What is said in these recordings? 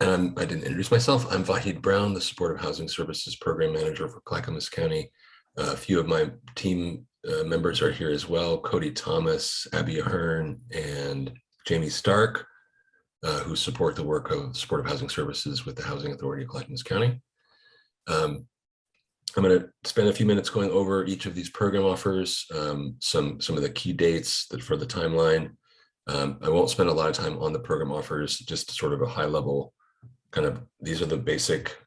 And I didn't introduce myself. I'm Vahid Brown, the Supportive Housing Services Program Manager for Clackamas County. A few of my team members are here as well: Cody Thomas, Abby Ahern, and Jamie Stark, who support the work of Supportive Housing Services with the Housing Authority of Clackamas County. I'm going to spend a few minutes going over each of these program offers, some of the key dates for the timeline. I won't spend a lot of time on the program offers, just sort of a high level kind of, these are the basic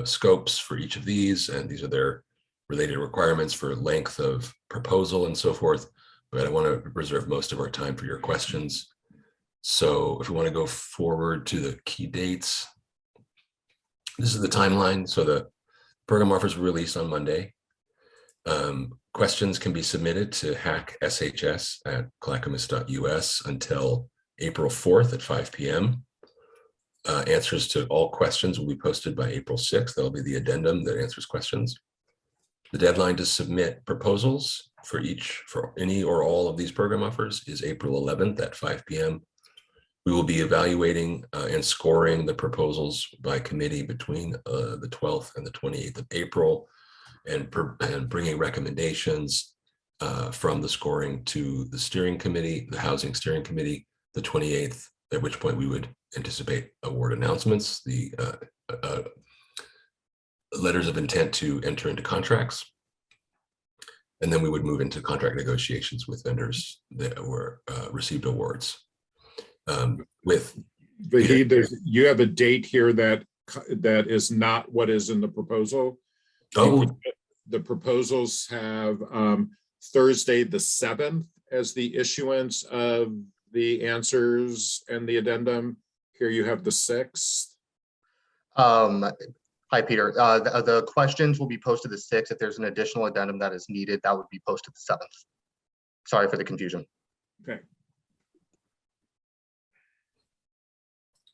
scopes for each of these, and these are their related requirements for length of proposal and so forth. But I want to reserve most of our time for your questions. So if we want to go forward to the key dates, this is the timeline. So the program offers were released on Monday. Questions can be submitted to hackshs@clackamas.us until April 4th at 5 p.m. Answers to all questions will be posted by April 6th. That'll be the addendum that answers questions. The deadline to submit proposals for any or all of these program offers is April 11th at 5 p.m. We will be evaluating and scoring the proposals by committee between the 12th and the 28th of April, and bringing recommendations from the scoring to the steering committee, the housing steering committee, the 28th, at which point we would anticipate award announcements, the letters of intent to enter into contracts, and then we would move into contract negotiations with vendors that were received awards. You have a date here that is not what is in the proposal. Oh, the proposals have Thursday the 7th as the issuance of the answers and the addendum. Here you have the 6th. Hi, Peter. The questions will be posted the 6th. If there's an additional addendum that is needed, that would be posted the 7th. Sorry for the confusion. Okay.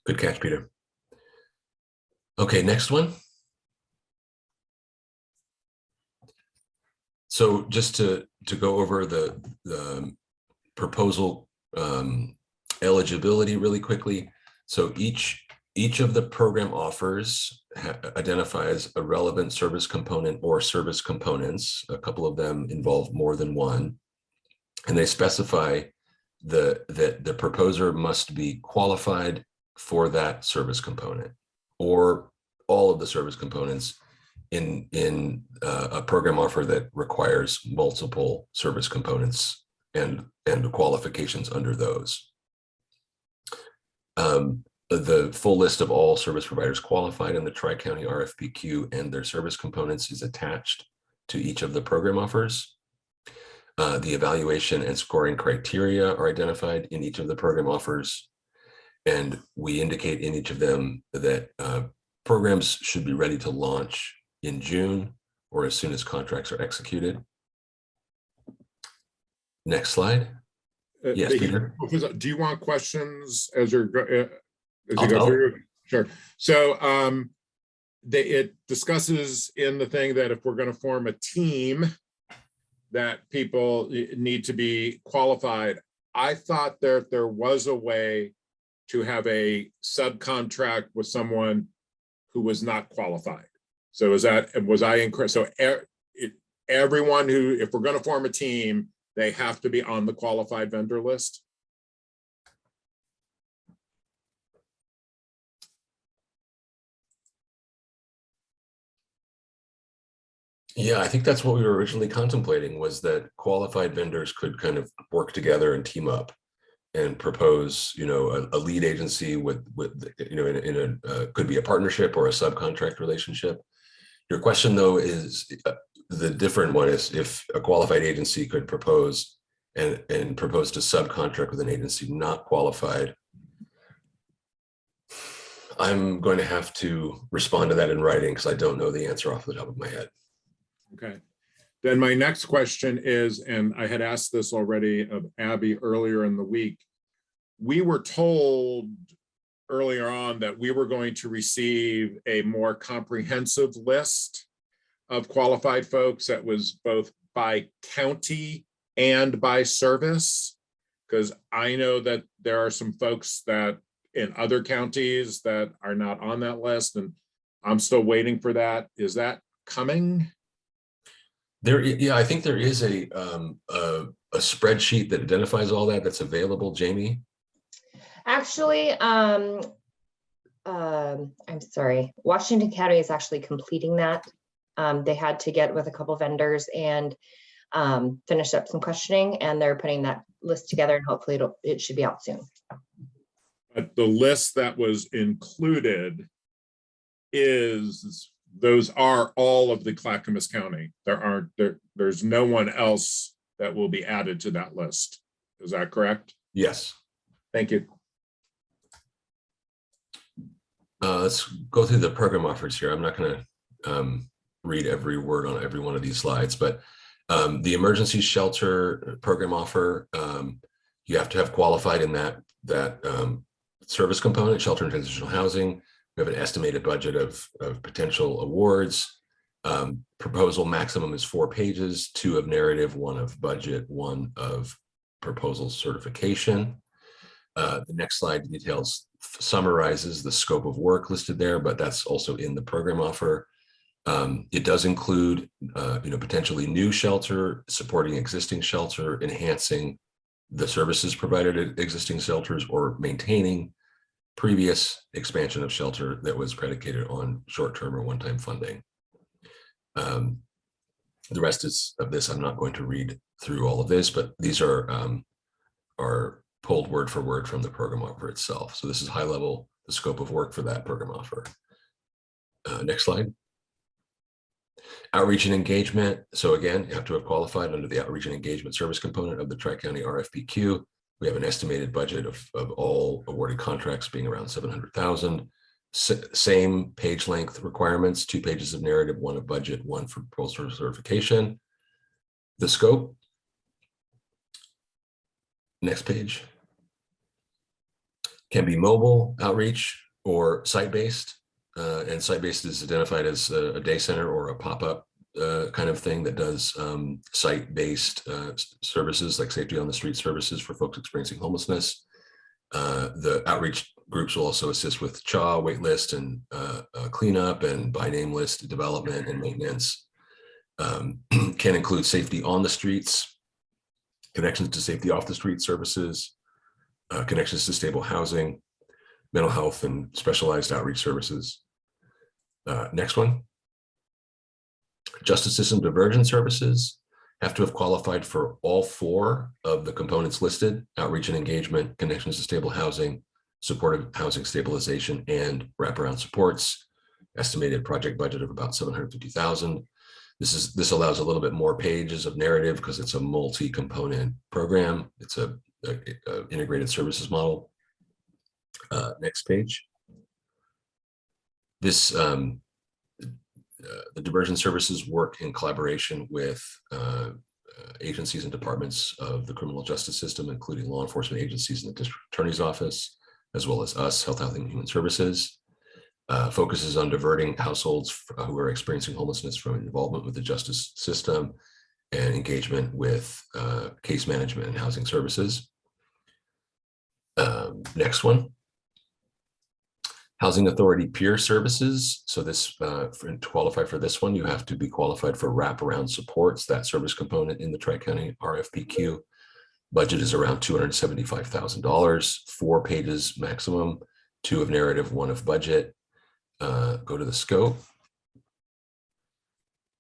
good catch, Peter. Okay, next one. So just to go over the proposal eligibility really quickly. So each of the program offers identifies a relevant service component or service components. A couple of them involve more than one, and they specify that the proposer must be qualified for that service component or all of the service components in a program offer that requires multiple service components and qualifications under those. The full list of all service providers qualified in the Tri-County RFPQ and their service components is attached to each of the program offers. The evaluation and scoring criteria are identified in each of the program offers, and we indicate in each of them that programs should be ready to launch in June or as soon as contracts are executed. Next slide. Yes, Peter. Do you want questions as you go through? Sure. So it discusses in the thing that if we're going to form a team, that people need to be qualified. I thought that there was a way to have a subcontract with someone who was not qualified. So was I incorrect? So everyone who, if we're going to form a team, they have to be on the qualified vendor list? Yeah, I think that's what we were originally contemplating, was that qualified vendors could kind of work together and team up and propose, a lead agency with could be a partnership or a subcontract relationship. Your question, though, is the different one is if a qualified agency could propose and propose to subcontract with an agency not qualified. I'm going to have to respond to that in writing because I don't know the answer off the top of my head. Okay. Then my next question is, and I had asked this already of Abby earlier in the week, we were told earlier on that we were going to receive a more comprehensive list of qualified folks that was both by county and by service, because I know that there are some folks that in other counties that are not on that list, and I'm still waiting for that. Is that coming? Yeah, I think there is a spreadsheet that identifies all that that's available, Jamie. Actually, I'm sorry, Washington County is actually completing that. They had to get with a couple vendors and finish up some questioning, and they're putting that list together, and hopefully it should be out soon. But the list that was included those are all of the Clackamas County. There's no one else that will be added to that list. Is that correct? Yes. Thank you. Let's go through the program offers here. I'm not going to read every word on every one of these slides, but the emergency shelter program offer, you have to have qualified in that service component, shelter and transitional housing. We have an estimated budget of potential awards. Proposal maximum is 4 pages, 2 of narrative, 1 of budget, 1 of proposal certification. The next slide summarizes the scope of work listed there, but that's also in the program offer. It does include, potentially new shelter, supporting existing shelter, enhancing the services provided at existing shelters, or maintaining previous expansion of shelter that was predicated on short-term or one-time funding. The rest of this, I'm not going to read through all of this, but these are pulled word for word from the program offer itself. So this is high level, the scope of work for that program offer. Next slide. Outreach and engagement. So again, you have to have qualified under the outreach and engagement service component of the Tri-County RFPQ. We have an estimated budget of all awarded contracts being around $700,000. Same page length requirements, 2 pages of narrative, 1 of budget, 1 for proposal certification. The scope. Next page. Can be mobile outreach or site-based. And site-based is identified as a day center or a pop-up kind of thing that does site-based services like safety on the street services for folks experiencing homelessness. The outreach groups will also assist with CHA, wait list, and cleanup, and by name list development and maintenance. Can include safety on the streets, connections to safety off the street services, connections to stable housing, mental health, and specialized outreach services. Next one. Justice system diversion services have to have qualified for all 4 of the components listed: outreach and engagement, connections to stable housing, supportive housing stabilization, and wraparound supports. Estimated project budget of about $750,000. This allows a little bit more pages of narrative because it's a multi-component program. It's a integrated services model. Next page. This the diversion services work in collaboration with agencies and departments of the criminal justice system, including law enforcement agencies in the district attorney's office, as well as us, Health, Housing, and Human Services. Focuses on diverting households who are experiencing homelessness from involvement with the justice system and engagement with case management and housing services. Next one. Housing Authority peer services. So this, to qualify for this one, you have to be qualified for wraparound supports, that service component in the Tri-County RFPQ. Budget is around $275,000, 4 pages maximum, 2 of narrative, 1 of budget. Go to the scope.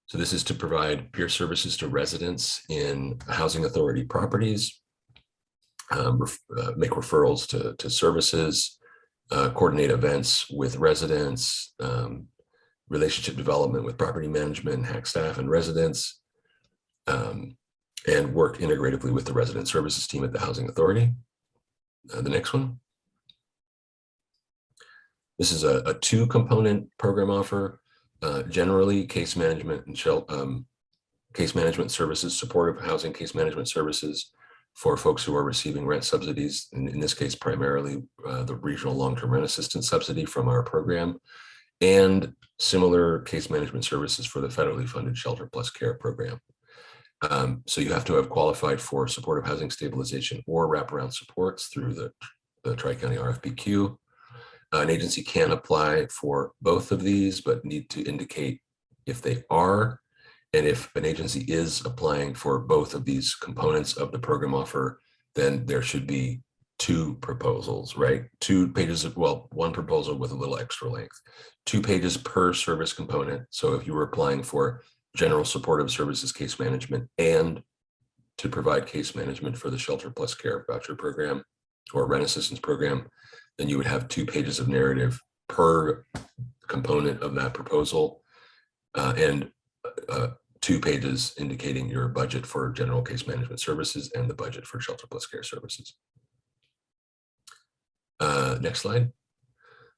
So this is to provide peer services to residents in Housing Authority properties, make referrals to services, coordinate events with residents, relationship development with property management and HAC staff and residents, and work integratively with the resident services team at the Housing Authority. The next one. This is a 2-component program offer. Generally, case management and case management services, supportive housing case management services for folks who are receiving rent subsidies, in this case, primarily the regional long-term rent assistance subsidy from our program, and similar case management services for the federally funded Shelter Plus Care program. So you have to have qualified for supportive housing stabilization or wraparound supports through the Tri-County RFPQ. An agency can apply for both of these, but need to indicate if they are. And if an agency is applying for both of these components of the program offer, then there should be 2 proposals, right? 2 pages of, well, 1 proposal with a little extra length, 2 pages per service component. So if you were applying for general supportive services case management and to provide case management for the Shelter Plus Care voucher program or rent assistance program, then you would have 2 pages of narrative per component of that proposal, and 2 pages indicating your budget for general case management services and the budget for Shelter Plus Care services. Next slide.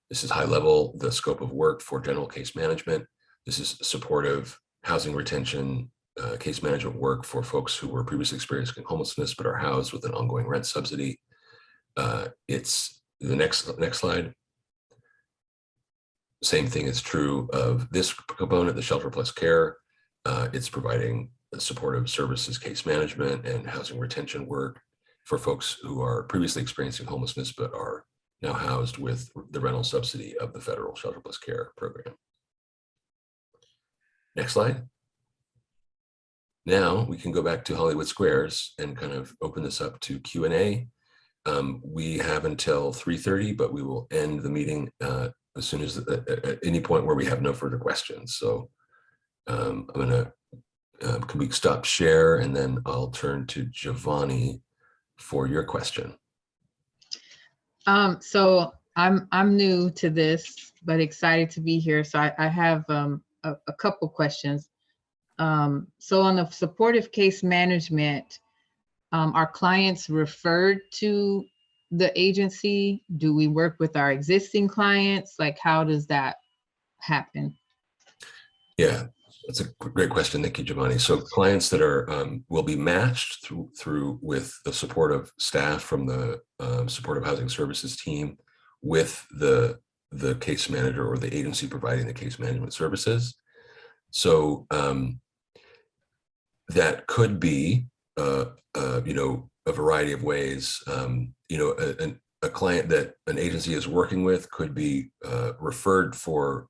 This is high level, the scope of work for general case management. This is supportive housing retention, case management work for folks who were previously experiencing homelessness but are housed with an ongoing rent subsidy. It's the next slide. Same thing is true of this component, the Shelter Plus Care. It's providing supportive services, case management, and housing retention work for folks who are previously experiencing homelessness but are now housed with the rental subsidy of the federal Shelter Plus Care program. Next slide. Now we can go back to Hollywood Squares and kind of open this up to Q&A. We have until 3:30, but we will end the meeting as soon as at any point where we have no further questions. So I'm gonna, can we stop share, and then I'll turn to Giovanni for your question. So I'm new to this, but excited to be here. So I have a couple questions. So on the supportive case management, are clients referred to the agency? Do we work with our existing clients? Like, how does that happen? Yeah, that's a great question. Thank you, Giovanni. So clients that are will be matched through with the supportive staff from the supportive housing services team with the case manager or the agency providing the case management services. So that could be you know, a variety of ways. You know, a client that an agency is working with could be referred for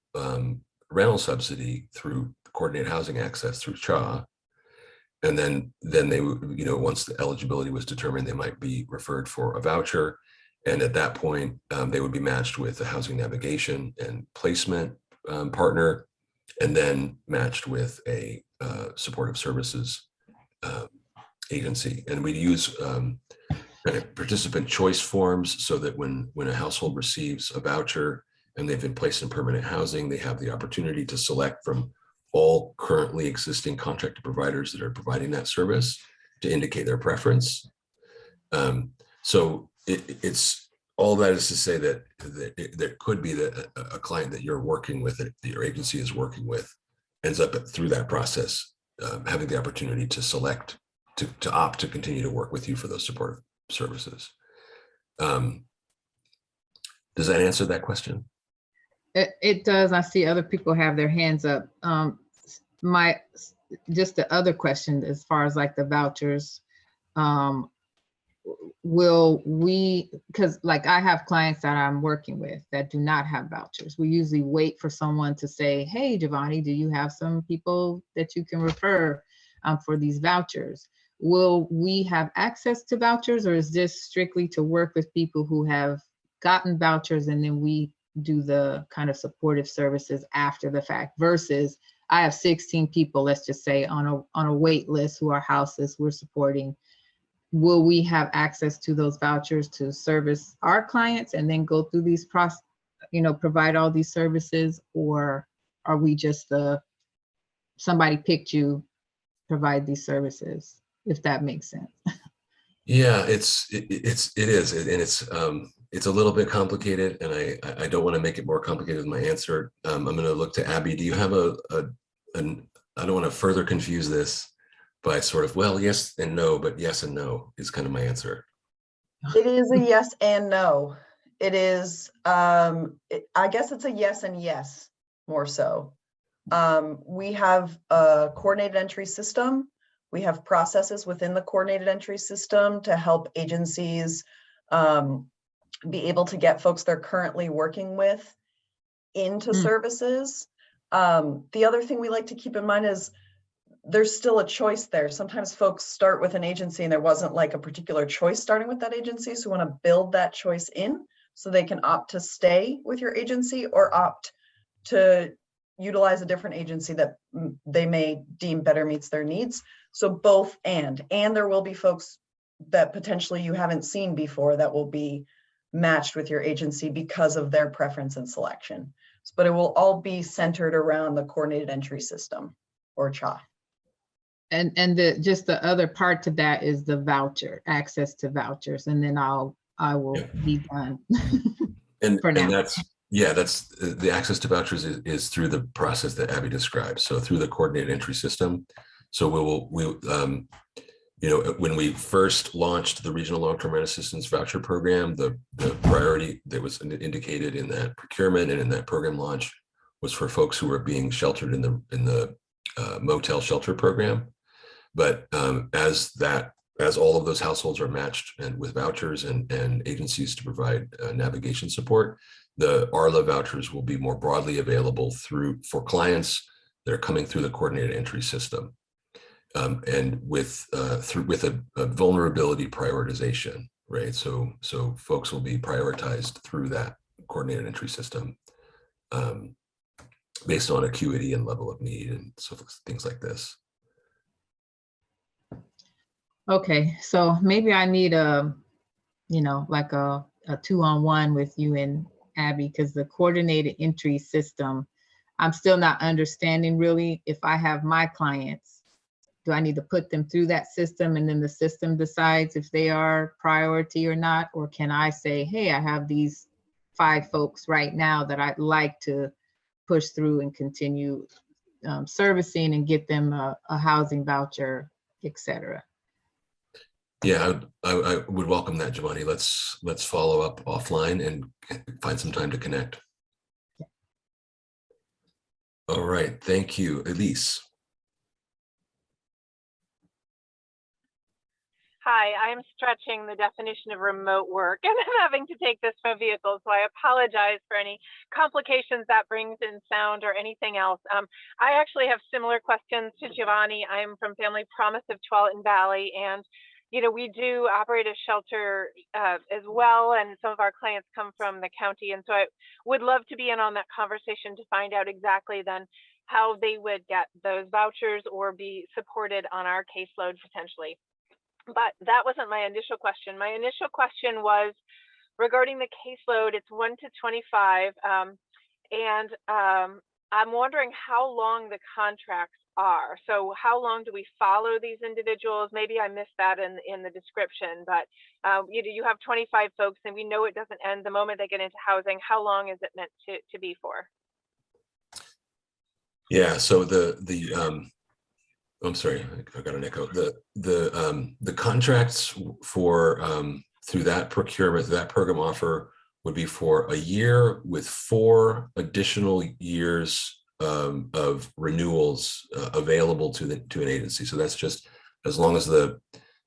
rental subsidy through coordinated housing access through CHA. And then they would, you know, once the eligibility was determined, they might be referred for a voucher. And at that point, they would be matched with a housing navigation and placement partner, and then matched with a supportive services agency. And we use kind of participant choice forms so that when a household receives a voucher and they've been placed in permanent housing, they have the opportunity to select from all currently existing contracted providers that are providing that service to indicate their preference. So it's all that is to say that there could be that a client that you're working with, that your agency is working with, ends up through that process having the opportunity to select to opt to continue to work with you for those supportive services. Does that answer that question? It does. I see other people have their hands up. Just the other question, as far as like the vouchers, will we, because like I have clients that I'm working with that do not have vouchers. We usually wait for someone to say, hey, Giovanni, do you have some people that you can refer for these vouchers? Will we have access to vouchers, or is this strictly to work with people who have gotten vouchers and then we do the kind of supportive services after the fact, versus I have 16 people, let's just say on a wait list who are houses we're supporting. Will we have access to those vouchers to service our clients and then go through these provide all these services, or are we just somebody picked you, provide these services, if that makes sense? Yeah, it is, and it's a little bit complicated, and I don't want to make it more complicated with my answer. I'm going to look to Abby. Do you have I don't want to further confuse this by sort of, well, yes and no, but yes and no is kind of my answer. It is a yes and no. It is, I guess it's a yes and yes, more so. We have a coordinated entry system. We have processes within the coordinated entry system to help agencies be able to get folks they're currently working with into services. The other thing we like to keep in mind is there's still a choice there. Sometimes folks start with an agency and there wasn't like a particular choice starting with that agency. So we want to build that choice in so they can opt to stay with your agency or opt to utilize a different agency that they may deem better meets their needs. So both and there will be folks that potentially you haven't seen before that will be matched with your agency because of their preference and selection. But it will all be centered around the coordinated entry system, or CHA. And just the other part to that is the voucher, access to vouchers, and then I will be done. And for now. And that's the access to vouchers is through the process that Abby described. So through the coordinated entry system. So we'll when we first launched the regional long-term rent assistance voucher program, the priority that was indicated in that procurement and in that program launch was for folks who were being sheltered in the motel shelter program. But as all of those households are matched and with vouchers and agencies to provide navigation support, the ARLA vouchers will be more broadly available for clients that are coming through the coordinated entry system. And with a vulnerability prioritization, right? So folks will be prioritized through that coordinated entry system based on acuity and level of need and so things like this. Okay, so maybe I need like a 2-on-1 with you and Abby, because the coordinated entry system, I'm still not understanding really. If I have my clients, do I need to put them through that system and then the system decides if they are priority or not? Or can I say, hey, I have these 5 folks right now that I'd like to push through and continue servicing and get them a housing voucher, et cetera? Yeah, I would welcome that, Giovanni. Let's follow up offline and find some time to connect. Yeah. All right, thank you, Elise. Hi, I'm stretching the definition of remote work and I'm having to take this from a vehicle, so I apologize for any complications that brings in sound or anything else. I actually have similar questions to Giovanni. I'm from Family Promise of Tualatin Valley, and we do operate a shelter as well, and some of our clients come from the county, and so I would love to be in on that conversation to find out exactly then how they would get those vouchers or be supported on our caseload potentially. But that wasn't my initial question. My initial question was regarding the caseload. It's 1 to 25, and I'm wondering how long the contracts are. So how long do we follow these individuals? Maybe I missed that in the description, but you have 25 folks and we know it doesn't end the moment they get into housing. How long is it meant to be for? Yeah, so I'm sorry, I got an echo. The contracts for through that procurement, that program offer would be for a year with 4 additional years of renewals available to an agency. So that's just as long as the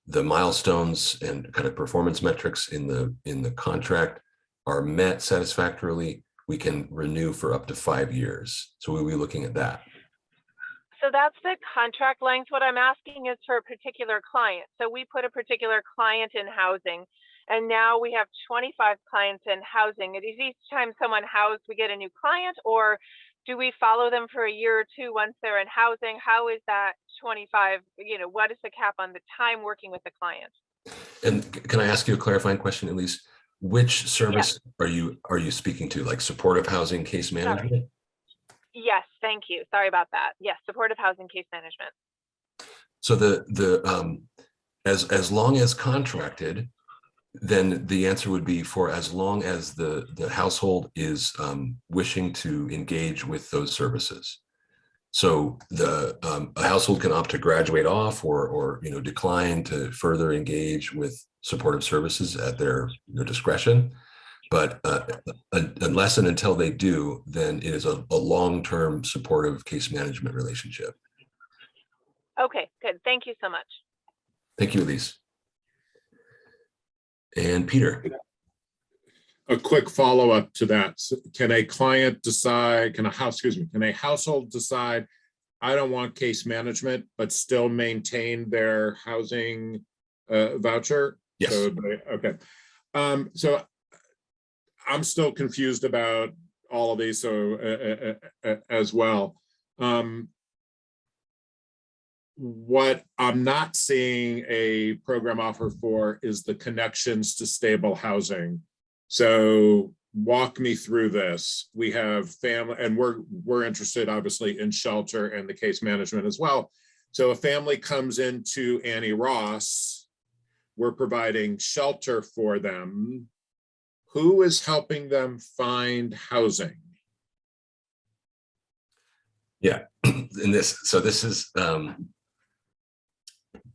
milestones and kind of performance metrics in the contract are met satisfactorily, we can renew for up to 5 years. So we'll be looking at that. So that's the contract length. What I'm asking is for a particular client. So we put a particular client in housing, and now we have 25 clients in housing. Is each time someone housed, we get a new client, or do we follow them for a year or 2 once they're in housing? How is that 25? What is the cap on the time working with the client? And can I ask you a clarifying question, Elise? Which service are you speaking to? Like supportive housing, case management? Sorry. Yes, thank you. Sorry about that. Yes, supportive housing case management. So as long as contracted, then the answer would be for as long as the household is wishing to engage with those services. So a household can opt to graduate off or decline to further engage with supportive services at their discretion. But unless and until they do, then it is a long-term supportive case management relationship. Okay, good. Thank you so much. Thank you, Elise. And Peter. a quick follow-up to that. Can a client decide, can a household decide, I don't want case management, but still maintain their housing voucher? Yes. So okay. So I'm still confused about all of these, so as well. What I'm not seeing a program offer for is the connections to stable housing. So walk me through this. We have family, and we're interested obviously in shelter and the case management as well. So a family comes into Annie Ross, we're providing shelter for them. Who is helping them find housing? Yeah, in this, so this is,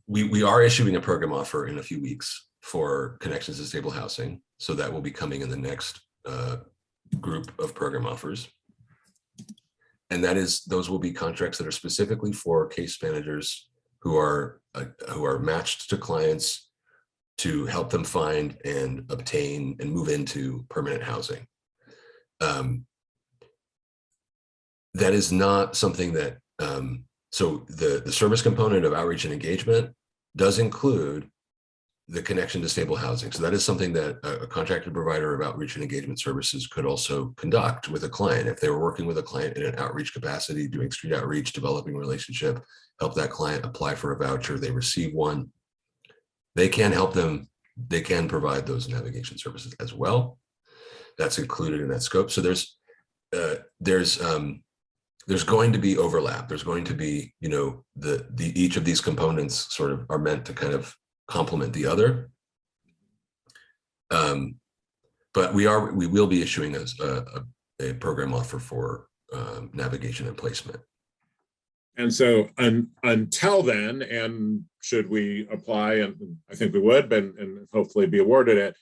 we are issuing a program offer in a few weeks for connections to stable housing. So that will be coming in the next group of program offers. And that is, those will be contracts that are specifically for case managers who are matched to clients to help them find and obtain and move into permanent housing. That is not something that, so the service component of outreach and engagement does include the connection to stable housing. So that is something that a contracted provider of outreach and engagement services could also conduct with a client. If they were working with a client in an outreach capacity, doing street outreach, developing a relationship, help that client apply for a voucher, they receive one, they can help them, they can provide those navigation services as well. That's included in that scope. So there's going to be overlap. There's going to be, you know, each of these components sort of are meant to kind of complement the other. But we will be issuing a program offer for navigation and placement. And so until then, and should we apply, and I think we would, and hopefully be awarded it,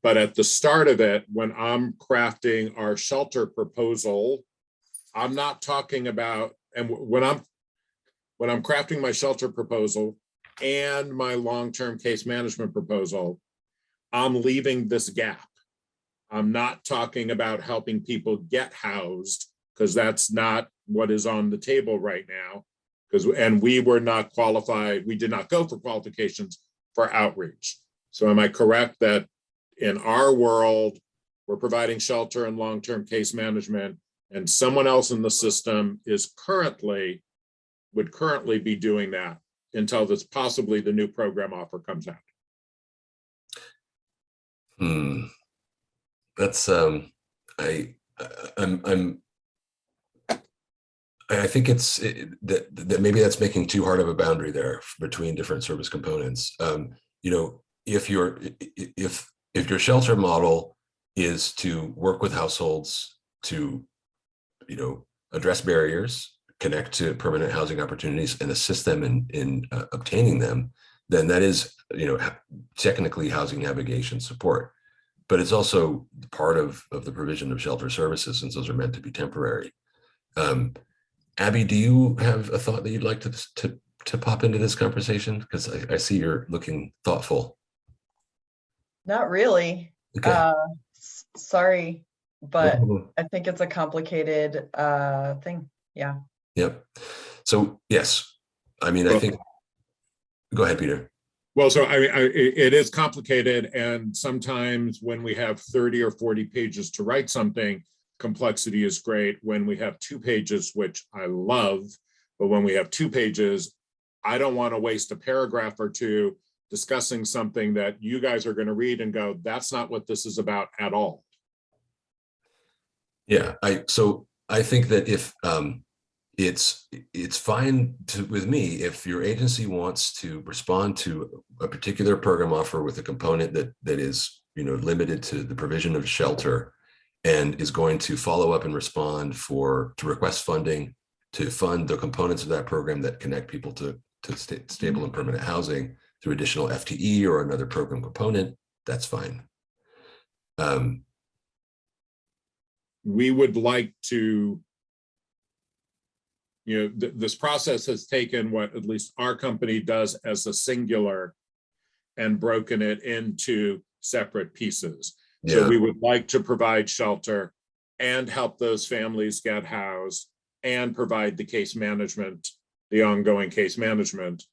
but at the start of it, when I'm crafting our shelter proposal, I'm not talking about, and when I'm crafting my shelter proposal and my long-term case management proposal, I'm leaving this gap. I'm not talking about helping people get housed, because that's not what is on the table right now. And we were not qualified, we did not go for qualifications for outreach. So am I correct that in our world, we're providing shelter and long-term case management, and someone else in the system would currently be doing that until this possibly the new program offer comes out? That's I think it's that maybe that's making too hard of a boundary there between different service components. You know, if your shelter model is to work with households to, you know, address barriers, connect to permanent housing opportunities, and assist them in obtaining them, then that is, you know, technically housing navigation support. But it's also part of the provision of shelter services, since those are meant to be temporary. Abby, do you have a thought that you'd like to pop into this conversation? Because I see you're looking thoughtful. Not really. Okay. Sorry, but I think it's a complicated thing. Yeah. Yep. So yes, I mean, I think. Go ahead, Peter. Well, so I mean, it is complicated, and sometimes when we have 30 or 40 pages to write something, complexity is great. When we have 2 pages, which I love, but when we have 2 pages, I don't want to waste a paragraph or 2 discussing something that you guys are going to read and go, that's not what this is about at all. Yeah, so I think that if it's fine with me if your agency wants to respond to a particular program offer with a component that is, you know, limited to the provision of shelter, and is going to follow up and respond to request funding to fund the components of that program that connect people to stable and permanent housing through additional FTE or another program component, that's fine. We would like to, you know, this process has taken what at least our company does as a singular and broken it into separate pieces. So Yeah. we would like to provide shelter and help those families get housed and provide the case management, the ongoing case management.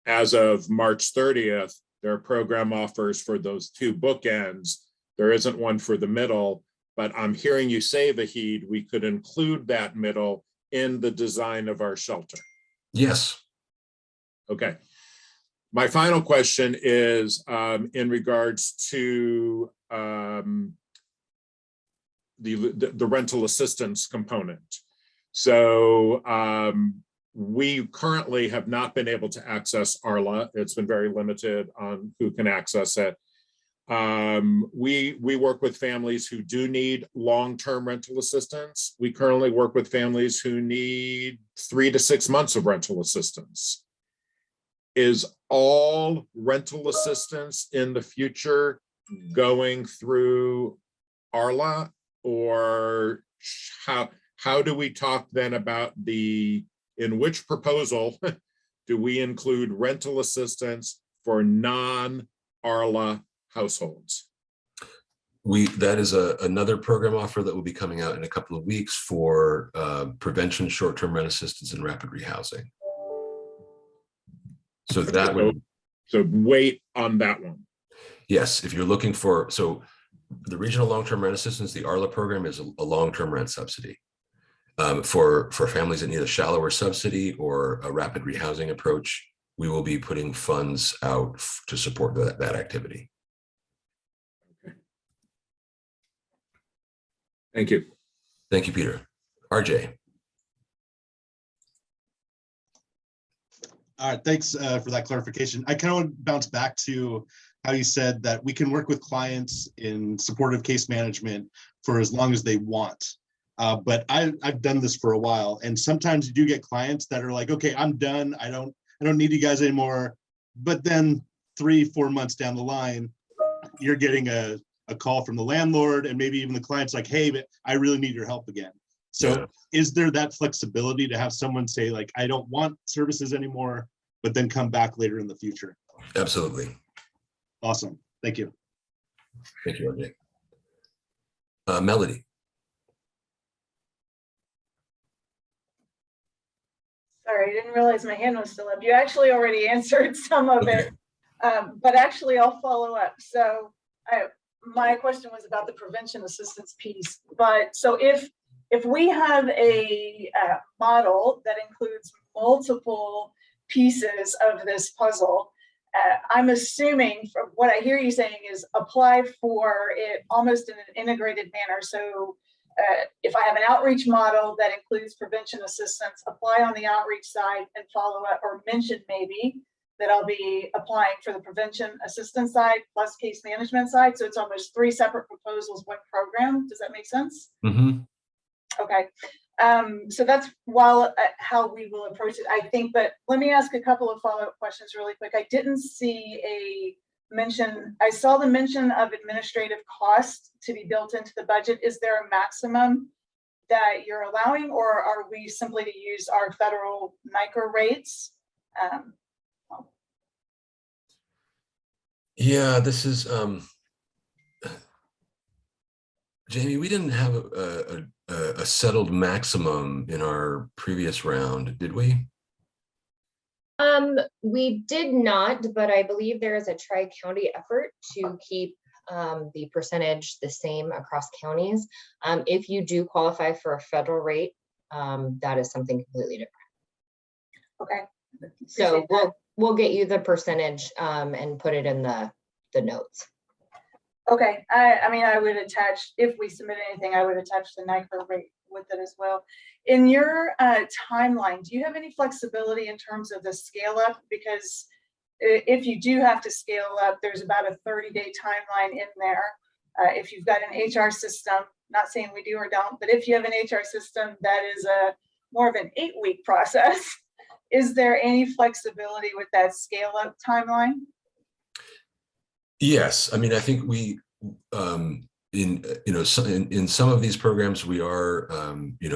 As of March 30th, there are program offers for those two bookends. There isn't one for the middle, but I'm hearing you say, Vahid, we could include that middle in the design of our shelter. Yes. Okay. My final question is in regards to the rental assistance component. So we currently have not been able to access ARLA. It's been very limited on who can access it. We work with families who do need long-term rental assistance. We currently work with families who need 3 to 6 months of rental assistance. Is all rental assistance in the future going through ARLA, or how do we talk then about in which proposal do we include rental assistance for non-ARLA households? That is another program offer that will be coming out in a couple of weeks for prevention, short-term rent assistance, and rapid rehousing. So that would. So wait on that one. Yes, if you're looking for, so the regional long-term rent assistance, the ARLA program is a long-term rent subsidy. For families that need a shallower subsidy or a rapid rehousing approach, we will be putting funds out to support that activity. Okay. Thank you. Thank you, Peter. RJ. All right, thanks for that clarification. I kind of want to bounce back to how you said that we can work with clients in supportive case management for as long as they want. But I've done this for a while, and sometimes you do get clients that are like, okay, I'm done. I don't need you guys anymore. But then 3-4 months down the line, you're getting a call from the landlord, and maybe even the client's like, hey, but I really need your help again. So is there that flexibility to have someone say, like, I don't want services anymore, but then come back later in the future? Absolutely. Awesome. Thank you. Thank you, RJ. Melody. Sorry, I didn't realize my hand was still up. You actually already answered some of it, but actually I'll follow up. So my question was about the prevention assistance piece. But so if we have a model that includes multiple pieces of this puzzle, I'm assuming from what I hear you saying is apply for it almost in an integrated manner. So if I have an outreach model that includes prevention assistance, apply on the outreach side and follow up, or mention maybe that I'll be applying for the prevention assistance side plus case management side. So it's almost 3 separate proposals, 1 program. Does that make sense? Mm-hmm. Okay. So that's how we will approach it, I think. But let me ask a couple of follow-up questions really quick. I didn't see a mention. I saw the mention of administrative costs to be built into the budget. Is there a maximum that you're allowing, or are we simply to use our federal NICR rates? Yeah, this is Jamie, we didn't have a settled maximum in our previous round, did we? We did not, but I believe there is a tri-county effort to keep the percentage the same across counties. If you do qualify for a federal rate, that is something completely different. Okay. So we'll get you the percentage and put it in the notes. Okay. I mean, I would attach, if we submit anything, I would attach the NICR rate with it as well. In your timeline, do you have any flexibility in terms of the scale up? Because if you do have to scale up, there's about a 30-day timeline in there. If you've got an HR system, not saying we do or don't, but if you have an HR system that is more of an 8-week process, is there any flexibility with that scale up timeline? Yes, I mean, I think we in some of these programs we are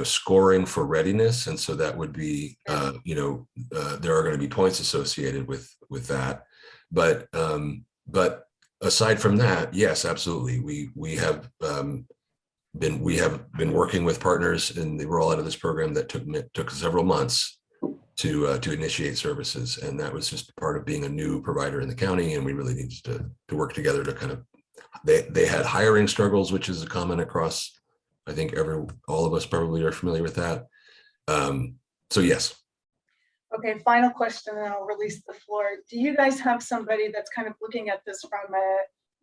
scoring for readiness, and so that would be there are going to be points associated with that, but aside from that, yes, absolutely. We have been working with partners in the rollout of this program that took several months to initiate services, and that was just part of being a new provider in the county, and we really needed to work together to kind of. They had hiring struggles, which is a common across. I think all of us probably are familiar with that. So yes. Okay, final question, and I'll release the floor. Do you guys have somebody that's kind of looking at this from a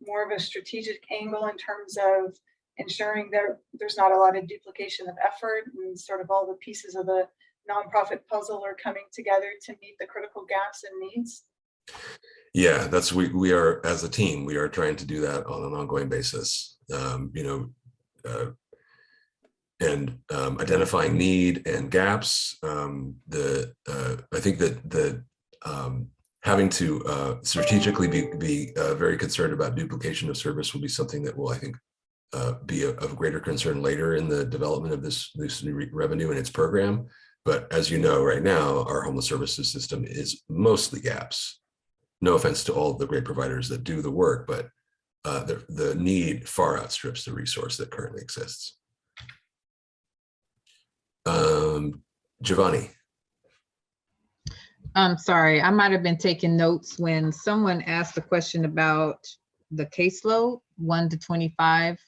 more of a strategic angle in terms of ensuring there's not a lot of duplication of effort and sort of all the pieces of the nonprofit puzzle are coming together to meet the critical gaps and needs? Yeah, that's we are, as a team, we are trying to do that on an ongoing basis. And identifying need and gaps. I think that having to strategically be very concerned about duplication of service will be something that will, I think, be of greater concern later in the development of this new revenue and its program. But as you know, right now, our homeless services system is mostly gaps. No offense to all the great providers that do the work, but the need far outstrips the resource that currently exists. Giovanni. I'm sorry, I might have been taking notes when someone asked a question about the caseload, 1 to 25.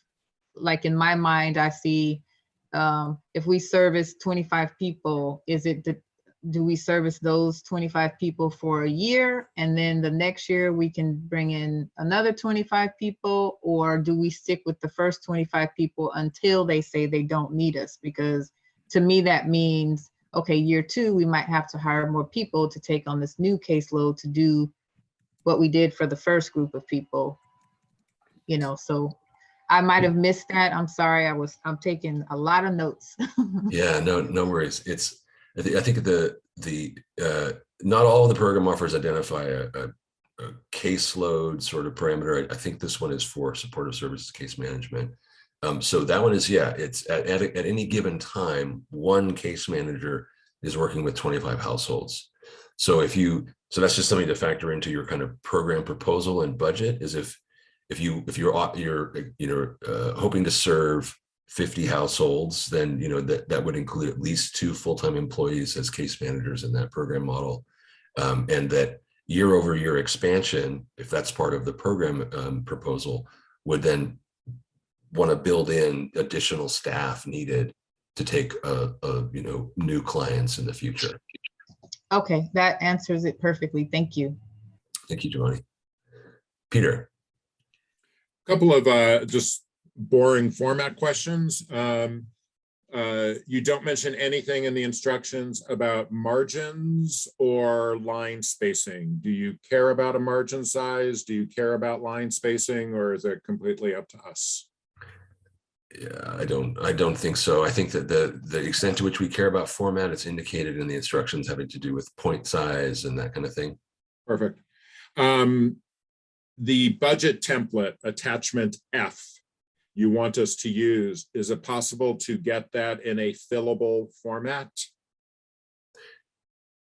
Like in my mind, I see if we service 25 people, do we service those 25 people for a year, and then the next year we can bring in another 25 people, or do we stick with the first 25 people until they say they don't need us? Because to me, that means, okay, year 2, we might have to hire more people to take on this new caseload to do what we did for the first group of people, so I might have missed that. I'm sorry. I'm taking a lot of notes. Yeah, no worries. I think not all of the program offers identify a caseload sort of parameter. I think this one is for supportive services case management. So that one is, it's at any given time, one case manager is working with 25 households. So that's just something to factor into your kind of program proposal and budget, is if you're hoping to serve 50 households, then that would include at least 2 full-time employees as case managers in that program model, and that year-over-year expansion, if that's part of the program proposal, would then want to build in additional staff needed to take new clients in the future. Okay, that answers it perfectly. Thank you. Thank you, Giovanni. Peter. A couple of just boring format questions. You don't mention anything in the instructions about margins or line spacing. Do you care about a margin size? Do you care about line spacing, or is it completely up to us? Yeah, I don't think so. I think that the extent to which we care about format, it's indicated in the instructions having to do with point size and that kind of thing. Perfect. The budget template, attachment F, you want us to use, is it possible to get that in a fillable format?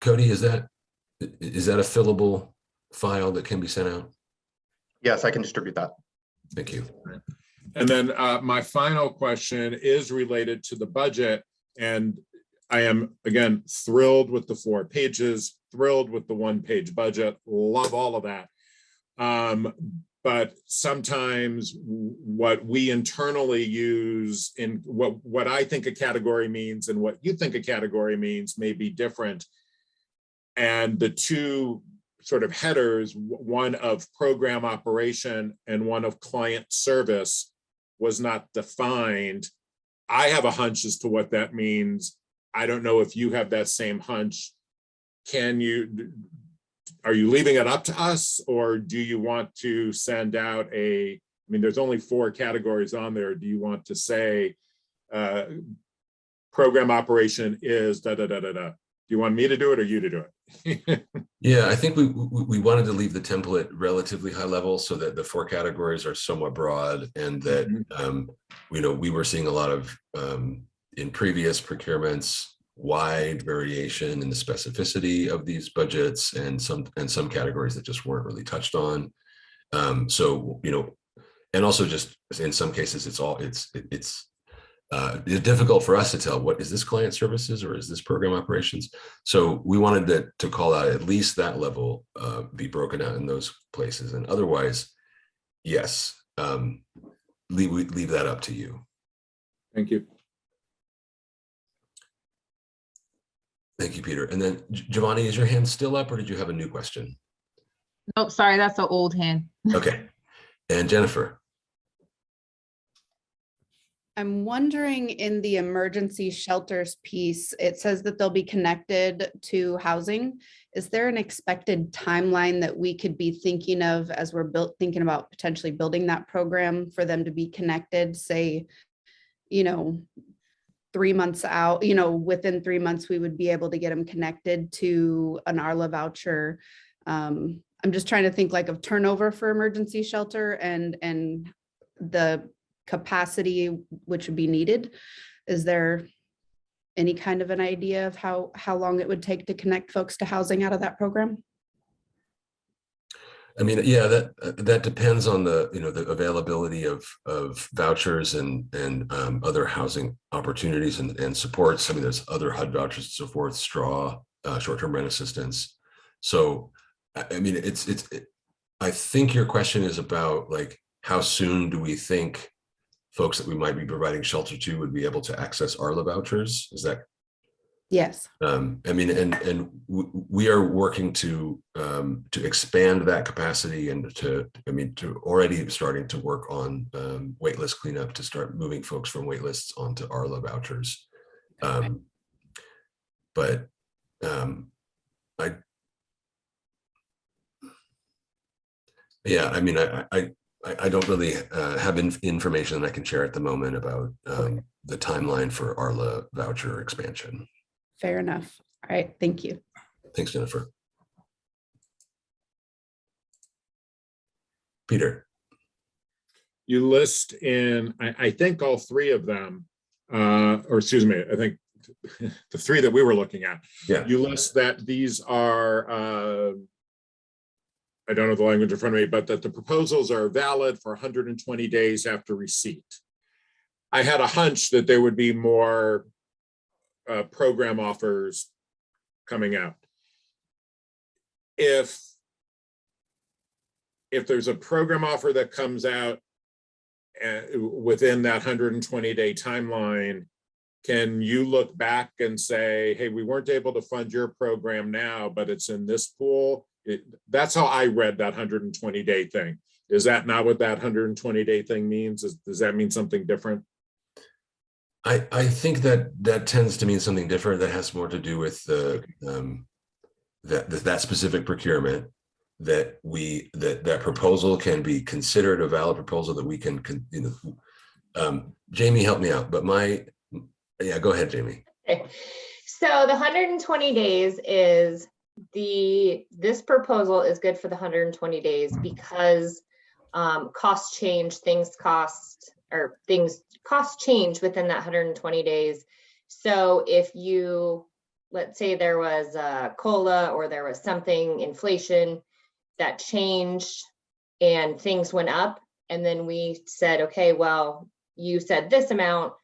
Cody, is that a fillable file that can be sent out? Yes, I can distribute that. Thank you. And then my final question is related to the budget. And I am, again, thrilled with the 4 pages, thrilled with the 1-page budget, love all of that. But sometimes what we internally use in what I think a category means and what you think a category means may be different. And the 2 sort of headers, one of program operation and one of client service, was not defined. I have a hunch as to what that means. I don't know if you have that same hunch. Are you leaving it up to us, or do you want to send out there's only 4 categories on there. Do you want to say program operation is da da da da da? Do you want me to do it or you to do it? Yeah, I think we wanted to leave the template relatively high level so that the 4 categories are somewhat broad, and that we were seeing a lot of in previous procurements wide variation in the specificity of these budgets, and some categories that just weren't really touched on. So, and also just in some cases, it's difficult for us to tell what is this client services or is this program operations. So we wanted to call out at least that level, be broken out in those places, and otherwise, yes, leave that up to you. Thank you. Thank you, Peter. And then Giovanni, is your hand still up or did you have a new question? Nope, sorry, that's an old hand. Okay. And Jennifer. I'm wondering, in the emergency shelters piece, it says that they'll be connected to housing. Is there an expected timeline that we could be thinking of as we're thinking about potentially building that program for them to be connected, say, 3 months out, within 3 months, we would be able to get them connected to an ARLA voucher. I'm just trying to think of turnover for emergency shelter and the capacity which would be needed. Is there any kind of an idea of how long it would take to connect folks to housing out of that program? I mean, yeah, that depends on the availability of vouchers and other housing opportunities and supports. I mean, there's other HUD vouchers and so forth, straw, short-term rent assistance. So, I mean, I think your question is about how soon do we think folks that we might be providing shelter to would be able to access ARLA vouchers? Is that? Yes. I mean, and we are working to expand that capacity and to already starting to work on waitlist cleanup to start moving folks from waitlists onto ARLA vouchers. I don't really have information that I can share at the moment about the timeline for ARLA voucher expansion. Fair enough. All right. Thank you. Thanks, Jennifer. Peter. You list in, I think all three of them, or excuse me, I think the three that we were looking at. Yeah. You list that these are, I don't know the language in front of me, but that the proposals are valid for 120 days after receipt. I had a hunch that there would be more program offers coming out. If there's a program offer that comes out within that 120-day timeline, can you look back and say, hey, we weren't able to fund your program now, but it's in this pool? That's how I read that 120-day thing. Is that not what that 120-day thing means? Does that mean something different? I think that tends to mean something different. That has more to do with that specific procurement. That proposal can be considered a valid proposal that we can Jamie, help me out. But go ahead, Jamie. Okay. So the 120 days is this proposal is good for the 120 days because costs change, costs change within that 120 days. So if let's say there was a COLA or there was something, inflation that changed and things went up, and then we said, okay, well, you said this amount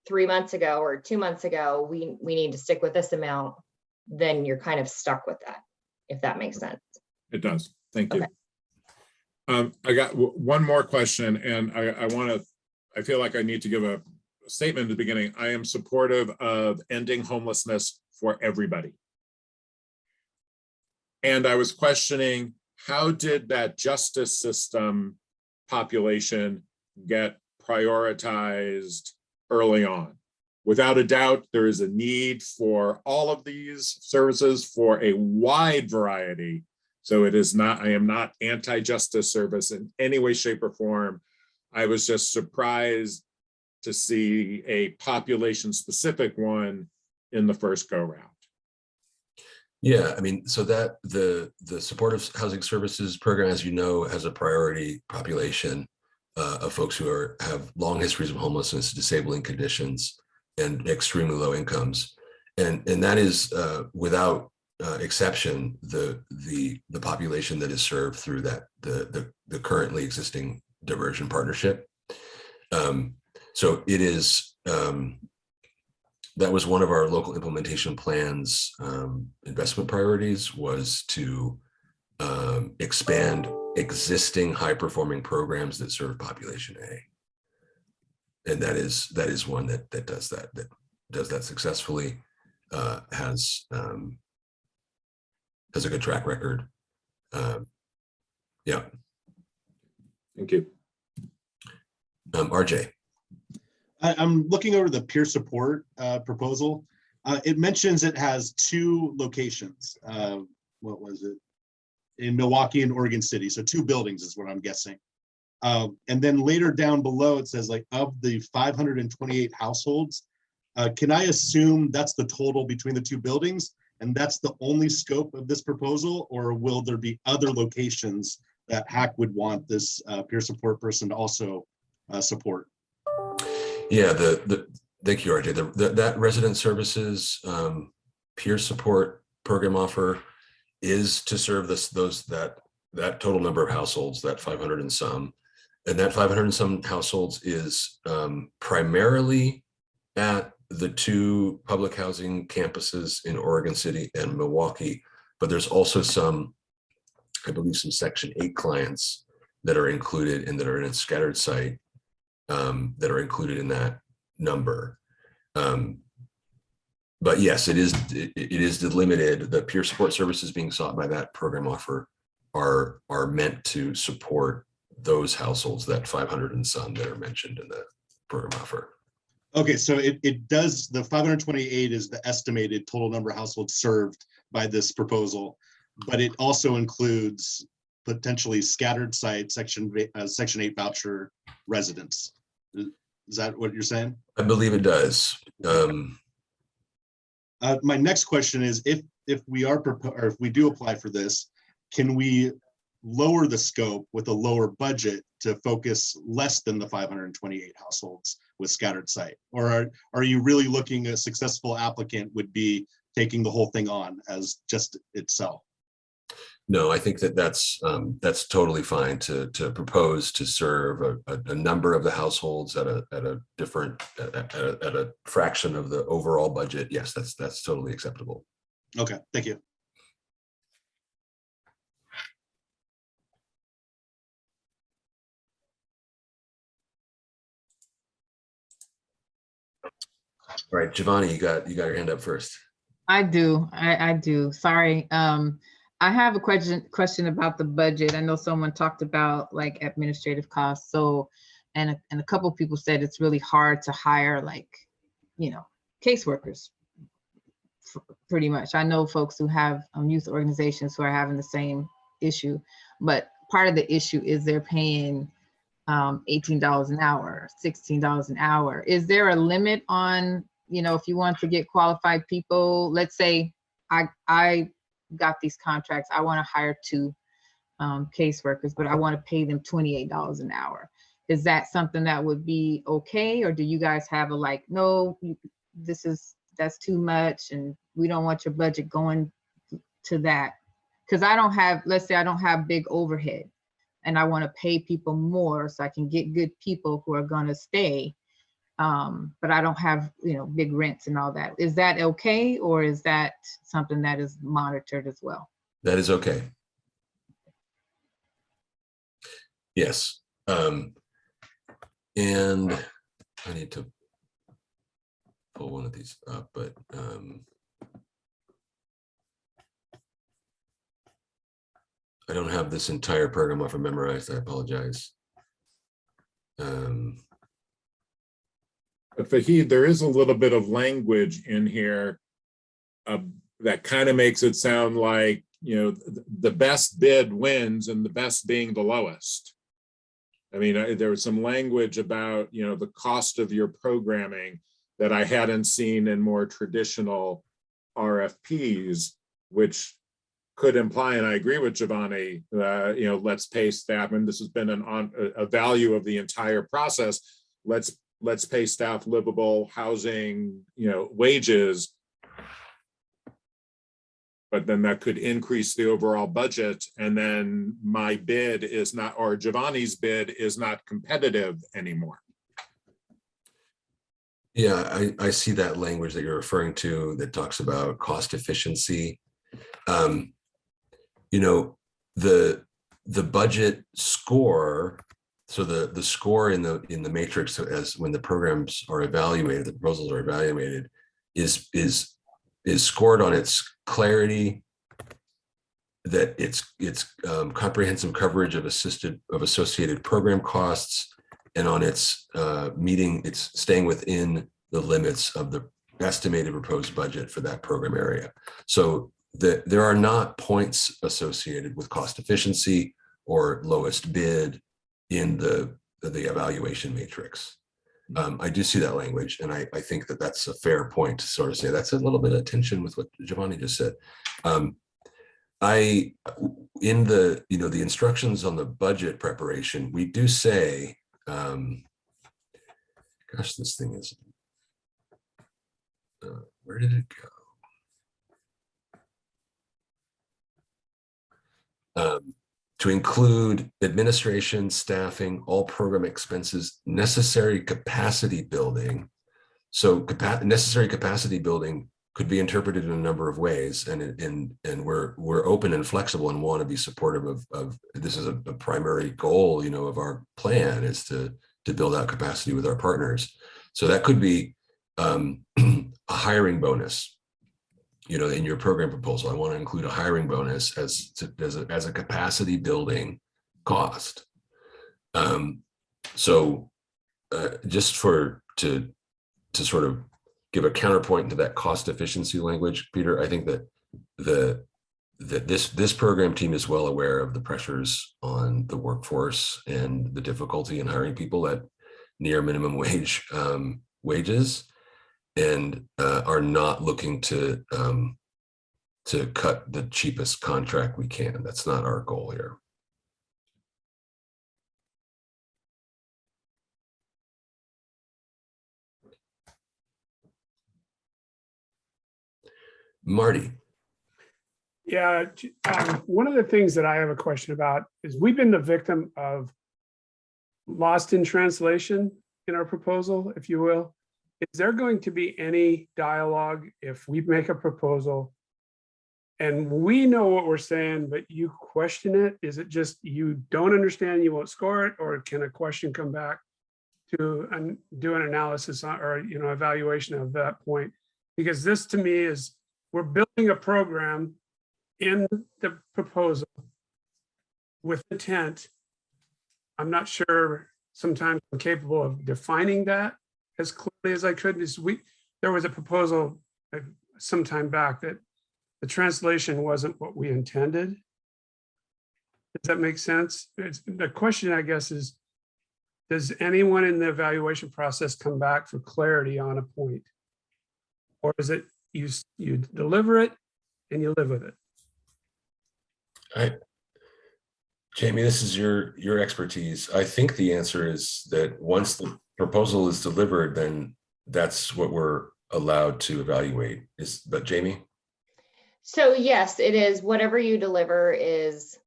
3 months ago or 2 months ago, we need to stick with this amount, then you're kind of stuck with that, if that makes sense. It does. Thank you. Okay. I got one more question, and I feel like I need to give a statement at the beginning. I am supportive of ending homelessness for everybody. And I was questioning, how did that justice system population get prioritized early on? Without a doubt, there is a need for all of these services for a wide variety. So I am not anti-justice service in any way, shape, or form. I was just surprised to see a population-specific one in the first go-round. Yeah, I mean, so that the supportive housing services program, as you know, has a priority population of folks who have long histories of homelessness, disabling conditions, and extremely low incomes, and that is without exception, the population that is served through that the currently existing diversion partnership. So it is, that was one of our local implementation plans investment priorities, was to expand existing high-performing programs that serve population A. And that is one that does that successfully, has a good track record. Yeah. Thank you. RJ. I'm looking over the peer support proposal. It mentions it has 2 locations. What was it? In Milwaukee and Oregon City. So 2 buildings is what I'm guessing. And then later down below, it says, like, of the 528 households, can I assume that's the total between the 2 buildings? And that's the only scope of this proposal? Or will there be other locations that HAC would want this peer support person to also support? Yeah, thank you, RJ. That resident services peer support program offer is to serve that total number of households, that 500 and some. And that 500 and some households is primarily at the 2 public housing campuses in Oregon City and Milwaukee, but there's also some, I believe, some Section 8 clients that are included and that are in a scattered site that are included in that number. But yes, it is delimited. The peer support services being sought by that program offer are meant to support those households, that 500 and some that are mentioned in the program offer. Okay, so it does, the 528 is the estimated total number of households served by this proposal, but it also includes potentially scattered site Section 8 voucher residents. Is that what you're saying? I believe it does. My next question is, if we are or if we do apply for this, can we lower the scope with a lower budget to focus less than the 528 households with scattered site? Or are you really looking at a successful applicant would be taking the whole thing on as just itself? No, I think that's totally fine to propose to serve a number of the households at a different at a fraction of the overall budget. Yes, that's totally acceptable. Okay, thank you. All right, Giovanni, you got your hand up first. I do. I do. Sorry. I have a question about the budget. I know someone talked about like administrative costs. So, and a couple of people said it's really hard to hire like, caseworkers. Pretty much. I know folks who have youth organizations who are having the same issue, but part of the issue is they're paying $18 an hour, $16 an hour. Is there a limit on, if you want to get qualified people? Let's say I got these contracts, I want to hire 2 caseworkers, but I want to pay them $28 an hour. Is that something that would be okay? Or do you guys have a like, no, that's too much and we don't want your budget going to that? Because let's say I don't have big overhead and I want to pay people more so I can get good people who are going to stay. But I don't have, big rents and all that. Is that okay? Or is that something that is monitored as well? That is okay. Yes. And I need to pull one of these up, but I don't have this entire program offer memorized. I apologize. But Fahid, there is a little bit of language in here that kind of makes it sound like, the best bid wins and the best being the lowest. I mean, there was some language about, the cost of your programming that I hadn't seen in more traditional RFPs, which could imply, and I agree with Giovanni, let's pay staff, and this has been a value of the entire process. Let's pay staff livable housing, wages. but then that could increase the overall budget. And then my bid is not, or Giovanni's bid is not competitive anymore. Yeah, I see that language that you're referring to that talks about cost efficiency. You know, the budget score, so the score in the matrix as when the programs are evaluated, the proposals are evaluated, is scored on its clarity, that it's comprehensive coverage of associated program costs, and on its it's staying within the limits of the estimated proposed budget for that program area. So there are not points associated with cost efficiency or lowest bid in the evaluation matrix. I do see that language, and I think that that's a fair point to sort of say that's a little bit of tension with what Giovanni just said. In the the instructions on the budget preparation, we do say, gosh, this thing is, where did it go? To include administration, staffing, all program expenses, necessary capacity building. So necessary capacity building could be interpreted in a number of ways, and we're open and flexible and want to be supportive of this is a primary goal, of our plan, is to build out capacity with our partners. So that could be a hiring bonus. In your program proposal, I want to include a hiring bonus as a capacity building cost. Just to sort of give a counterpoint to that cost efficiency language, Peter, I think that this program team is well aware of the pressures on the workforce and the difficulty in hiring people at near minimum wage wages, and are not looking to cut the cheapest contract we can. That's not our goal here. Marty. Yeah, one of the things that I have a question about is we've been the victim of lost in translation in our proposal, if you will. Is there going to be any dialogue if we make a proposal and we know what we're saying, but you question it? Is it just you don't understand, you won't score it, or can a question come back to do an analysis or evaluation of that point? Because this to me is, we're building a program in the proposal with intent. I'm not sure, sometimes I'm capable of defining that as clearly as I could. There was a proposal some time back that the translation wasn't what we intended. Does that make sense? The question, I guess, is, does anyone in the evaluation process come back for clarity on a point? Or is it you deliver it and you live with it? Jamie, this is your expertise. I think the answer is that once the proposal is delivered, then that's what we're allowed to evaluate. But Jamie? So yes, it is. Whatever you deliver is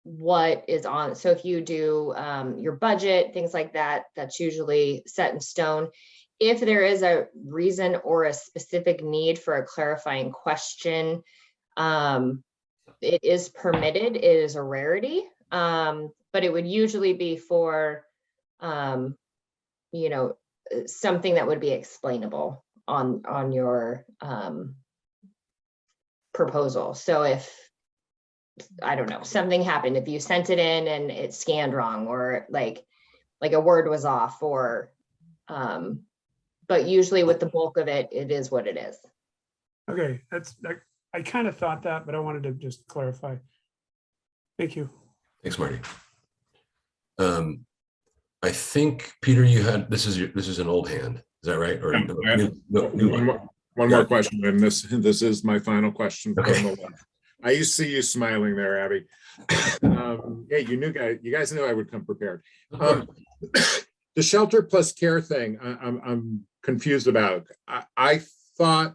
what is on. So if you do your budget, things like that, that's usually set in stone. If there is a reason or a specific need for a clarifying question, it is permitted. It is a rarity, but it would usually be for, something that would be explainable on your proposal. So if, I don't know, something happened, if you sent it in and it scanned wrong, or like a word was off, or but usually with the bulk of it, it is what it is. Okay, I kind of thought that, but I wanted to just clarify. Thank you. Thanks, Marty. I think, Peter, this is an old hand. Is that right? Or one more question, and this is my final question. Okay. I used to see you smiling there, Abby. Hey, you guys knew I would come prepared. The shelter plus care thing, I'm confused about. I thought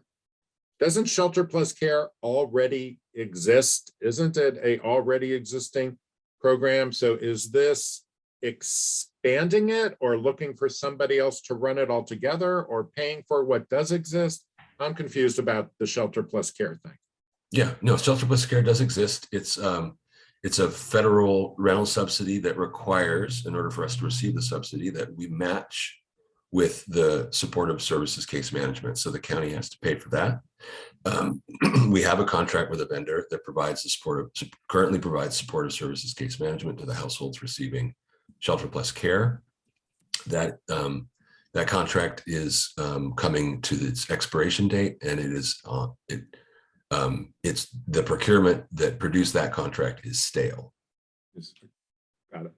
doesn't Shelter Plus Care already exist? Isn't it a already existing program? So is this expanding it or looking for somebody else to run it all together or paying for what does exist? I'm confused about the Shelter Plus Care thing. Yeah, no, Shelter Plus Care does exist. It's a federal rental subsidy that requires, in order for us to receive the subsidy, that we match with the supportive services case management. So the county has to pay for that. We have a contract with a vendor that provides the currently provides supportive services case management to the households receiving Shelter Plus Care. That contract is coming to its expiration date, and it's the procurement that produced that contract is stale. Got it.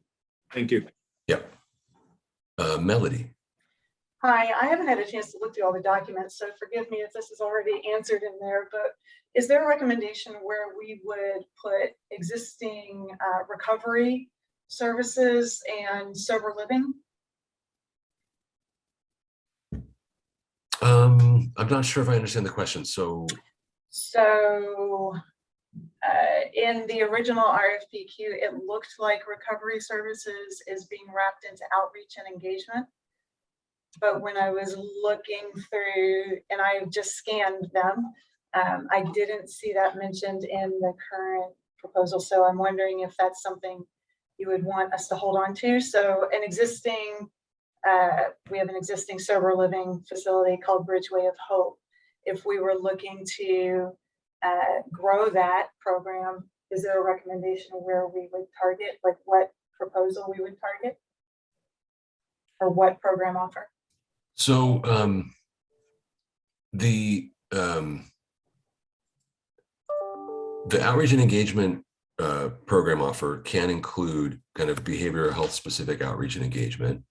Thank you. Yep. Melody. Hi, I haven't had a chance to look through all the documents, so forgive me if this is already answered in there, but is there a recommendation where we would put existing recovery services and sober living? I'm not sure if I understand the question. So in the original RFPQ, it looked like recovery services is being wrapped into outreach and engagement. But when I was looking through, and I just scanned them, I didn't see that mentioned in the current proposal. So I'm wondering if that's something you would want us to hold on to. So we have an existing sober living facility called Bridgeway of Hope. If we were looking to grow that program, is there a recommendation where we would target, like what proposal we would target? Or what program offer? So the outreach and engagement program offer can include kind of behavioral health specific outreach and engagement.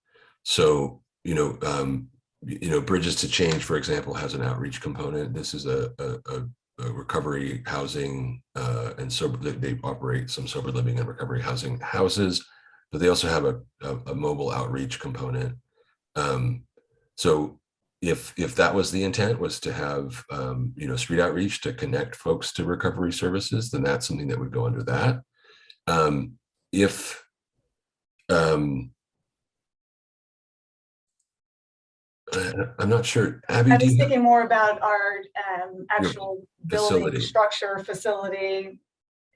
So Bridges to Change, for example, has an outreach component. This is a recovery housing and sober. They operate some sober living and recovery housing houses, but they also have a mobile outreach component. So if that was the intent, was to have street outreach to connect folks to recovery services, then that's something that would go under that. I'm not sure. Abby, I was thinking more about our actual building facility. Structure, facility,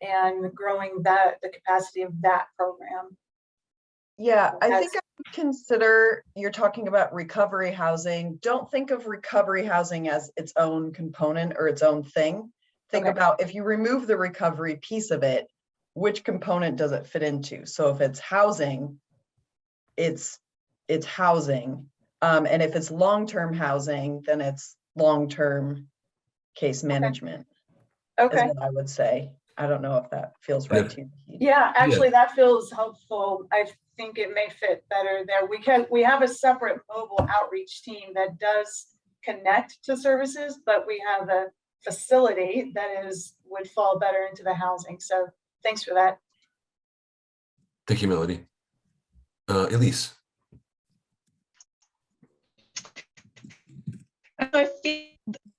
and growing the capacity of that program. Yeah, I think I would consider, you're talking about recovery housing. Don't think of recovery housing as its own component or its own thing. Think about, if you remove the recovery piece of it, which component does it fit into? So if it's housing, it's housing. And if it's long-term housing, then it's long-term case management. Okay. Is what I would say. I don't know if that feels right to you. Yeah, actually, that feels helpful. I think it may fit better there. We have a separate mobile outreach team that does connect to services, but we have a facility that would fall better into the housing. So thanks for that. Thank you, Melody. Elise. I think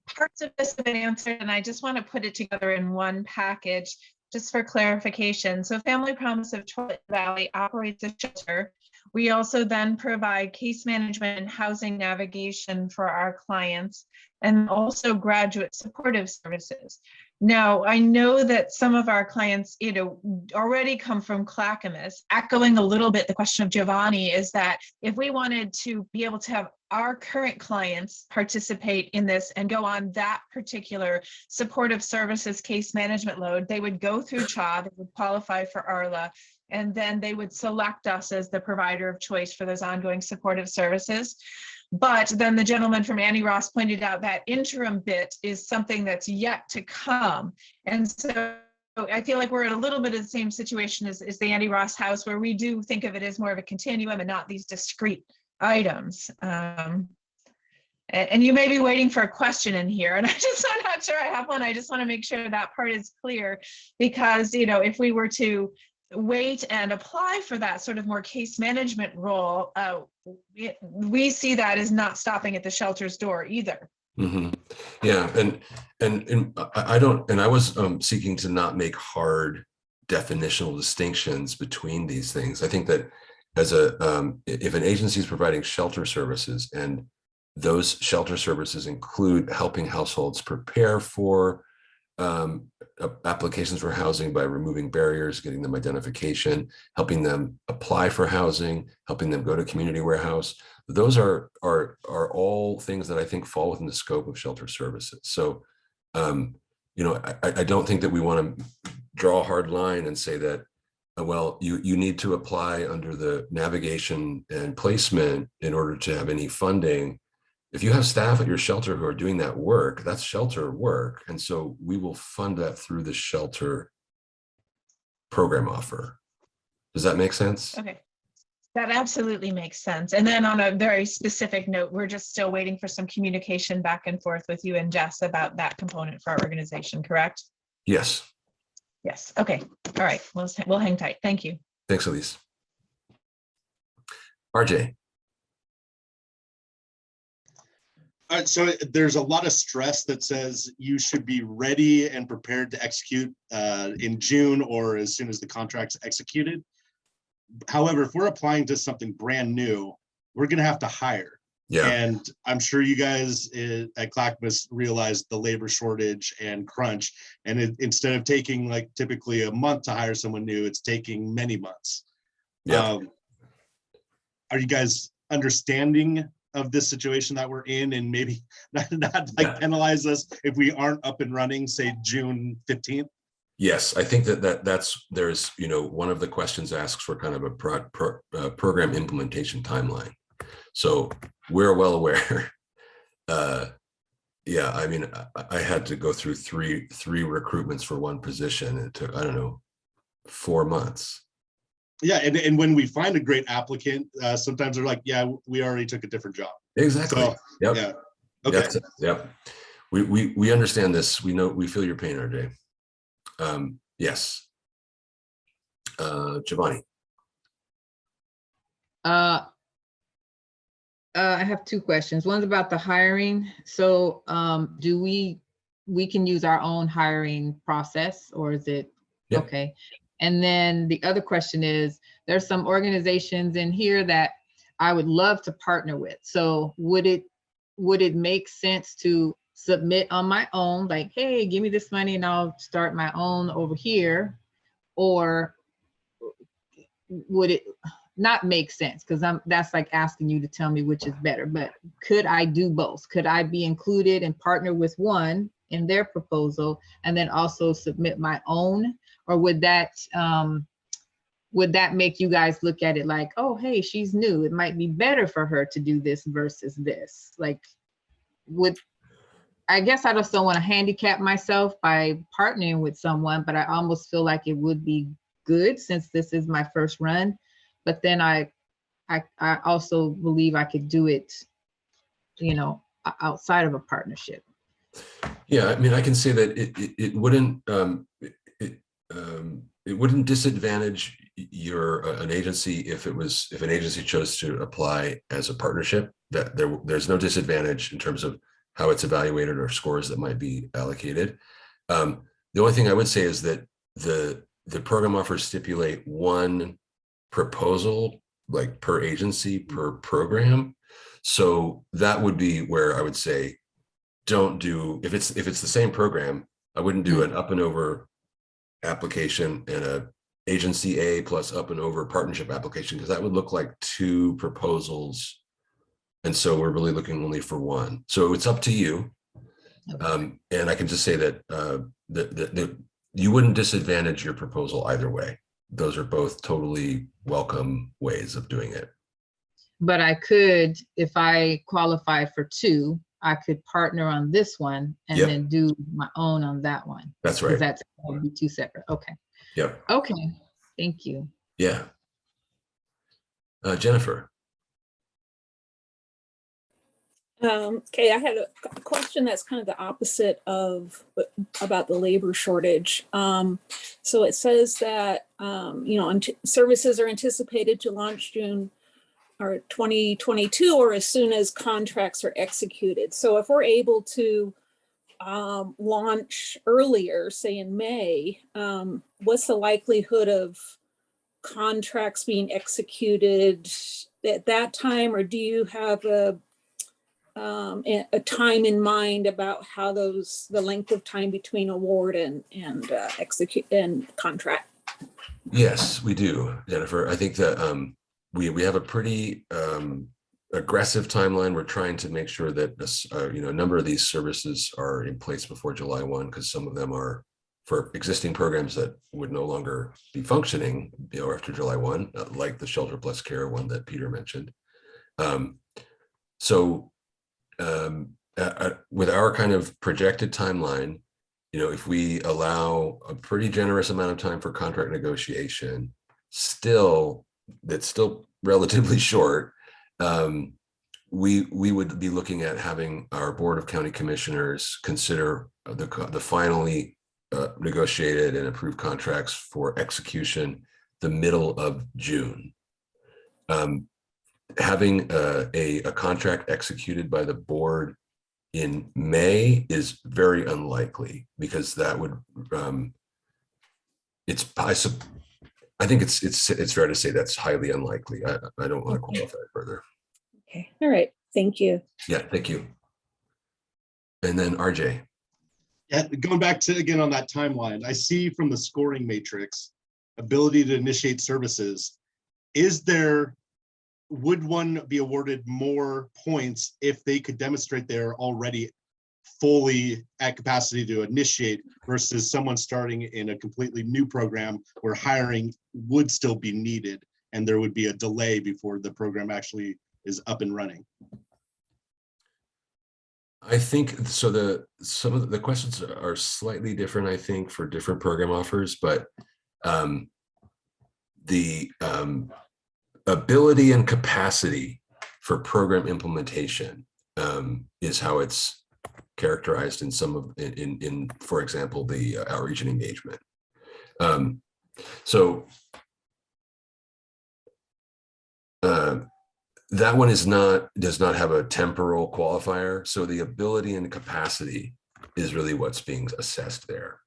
parts of this have been answered, and I just want to put it together in one package just for clarification. So Family Promise of Toilet Valley operates a shelter. We also then provide case management and housing navigation for our clients, and also graduate supportive services. Now, I know that some of our clients, already come from Clackamas. Echoing a little bit the question of Giovanni, is that if we wanted to be able to have our current clients participate in this and go on that particular supportive services case management load, they would go through CHA, they would qualify for ARLA, and then they would select us as the provider of choice for those ongoing supportive services. But then the gentleman from Annie Ross pointed out that interim bit is something that's yet to come. And so I feel like we're in a little bit of the same situation as the Annie Ross house, where we do think of it as more of a continuum and not these discrete items. And you may be waiting for a question in here, and I'm not sure I have one. I just want to make sure that part is clear, because if we were to wait and apply for that sort of more case management role, we see that as not stopping at the shelter's door either. Yeah, and I don't, and I was seeking to not make hard definitional distinctions between these things. I think that as if an agency is providing shelter services and those shelter services include helping households prepare for applications for housing by removing barriers, getting them identification, helping them apply for housing, helping them go to community warehouse. Those are all things that I think fall within the scope of shelter services. So, I don't think that we want to draw a hard line and say that, well, you need to apply under the navigation and placement in order to have any funding. If you have staff at your shelter who are doing that work, that's shelter work. And so we will fund that through the shelter program offer. Does that make sense? Okay. That absolutely makes sense. And then on a very specific note, we're just still waiting for some communication back and forth with you and Jess about that component for our organization, correct? Yes. Yes. Okay. All right. We'll hang tight. Thank you. Thanks, Elise. RJ. So there's a lot of stress that says you should be ready and prepared to execute in June or as soon as the contract's executed. However, if we're applying to something brand new, we're going to have to hire. Yeah. And I'm sure you guys at Clackamas realize the labor shortage and crunch. And instead of taking like typically a month to hire someone new, it's taking many months. Yeah. Are you guys understanding of this situation that we're in, and maybe not like penalize us if we aren't up and running, say June 15th? Yes, I think there's, one of the questions asks for kind of a program implementation timeline. So we're well aware. Yeah, I mean, I had to go through three recruitments for one position. It took, I don't know, 4 months. Yeah, and when we find a great applicant, sometimes they're like, yeah, we already took a different job. Exactly. So, yep. Yeah. Okay. Yep. We understand this. We feel your pain, RJ. Yes. Giovanni. I have two questions. One's about the hiring. So do we can use our own hiring process, or is it? Yep. Okay? And then the other question is, there's some organizations in here that I would love to partner with. So would it make sense to submit on my own, like, hey, give me this money and I'll start my own over here? Or would it not make sense? Because that's like asking you to tell me which is better. But could I do both? Could I be included and partner with one in their proposal and then also submit my own? Or would that make you guys look at it like, oh, hey, she's new, it might be better for her to do this versus this? Like, I guess I just don't want to handicap myself by partnering with someone, but I almost feel like it would be good since this is my first run. But then I also believe I could do it, outside of a partnership. Yeah, I mean, I can say that it wouldn't disadvantage an agency if an agency chose to apply as a partnership. That there's no disadvantage in terms of how it's evaluated or scores that might be allocated. The only thing I would say is that the program offers stipulate one proposal, like per agency, per program. So that would be where I would say, don't do, if it's the same program, I wouldn't do an up and over application and a agency A plus up and over partnership application, because that would look like two proposals. And so we're really looking only for one. So it's up to you. Okay. And I can just say that you wouldn't disadvantage your proposal either way. Those are both totally welcome ways of doing it. But I could, if I qualify for two, I could partner on this one and Yep. then do my own on that one. That's right. That's would be two separate. Okay. Yep. Okay. Thank you. Yeah. Jennifer. Okay, I had a question that's kind of the opposite of about the labor shortage. So it says that services are anticipated to launch June or 2022, or as soon as contracts are executed. So if we're able to launch earlier, say in May, what's the likelihood of contracts being executed at that time? Or do you have a time in mind about how the length of time between award and execute and contract? Yes, we do, Jennifer. I think that we have a pretty aggressive timeline. We're trying to make sure that this, a number of these services are in place before July 1, because some of them are for existing programs that would no longer be functioning, after July 1, like the Shelter Plus Care one that Peter mentioned. With our kind of projected timeline, if we allow a pretty generous amount of time for contract negotiation, that's still relatively short. We would be looking at having our Board of County Commissioners consider the finally negotiated and approved contracts for execution the middle of June. Having a contract executed by the board in May is very unlikely, because that would I think it's fair to say that's highly unlikely. I don't want to qualify it further. Okay, all right, thank you. Yeah, thank you. And then RJ. Yeah, going back to, again, on that timeline, I see from the scoring matrix, ability to initiate services. Would one be awarded more points if they could demonstrate they're already fully at capacity to initiate, versus someone starting in a completely new program where hiring would still be needed and there would be a delay before the program actually is up and running? I think so. Some of the questions are slightly different, I think, for different program offers, but the ability and capacity for program implementation is how it's characterized in for example, the outreach and engagement. That one does not have a temporal qualifier. So the ability and capacity is really what's being assessed there.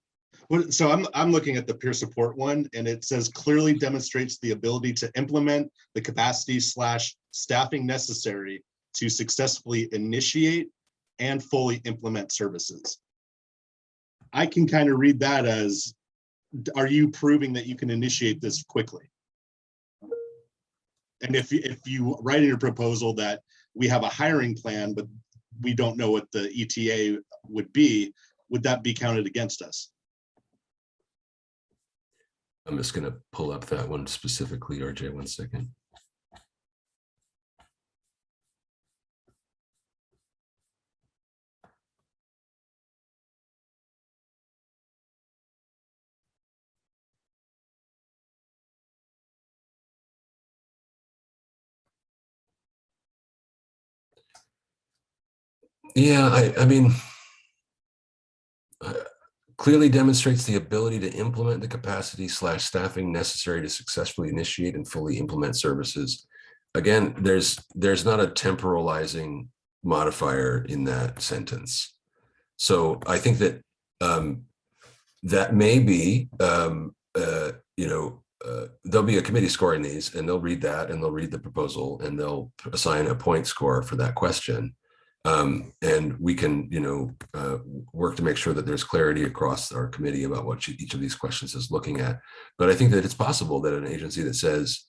So I'm looking at the peer support one, and it says clearly demonstrates the ability to implement the capacity / staffing necessary to successfully initiate and fully implement services. I can kind of read that as, are you proving that you can initiate this quickly? And if you write in your proposal that we have a hiring plan, but we don't know what the ETA would be, would that be counted against us? I'm just going to pull up that one specifically, RJ, 1 second. Yeah, I mean, clearly demonstrates the ability to implement the capacity / staffing necessary to successfully initiate and fully implement services. Again, there's not a temporalizing modifier in that sentence. So I think that that may be, there'll be a committee scoring these, and they'll read that, and they'll read the proposal, and they'll assign a point score for that question. And we can, work to make sure that there's clarity across our committee about what each of these questions is looking at. But I think that it's possible that an agency that says,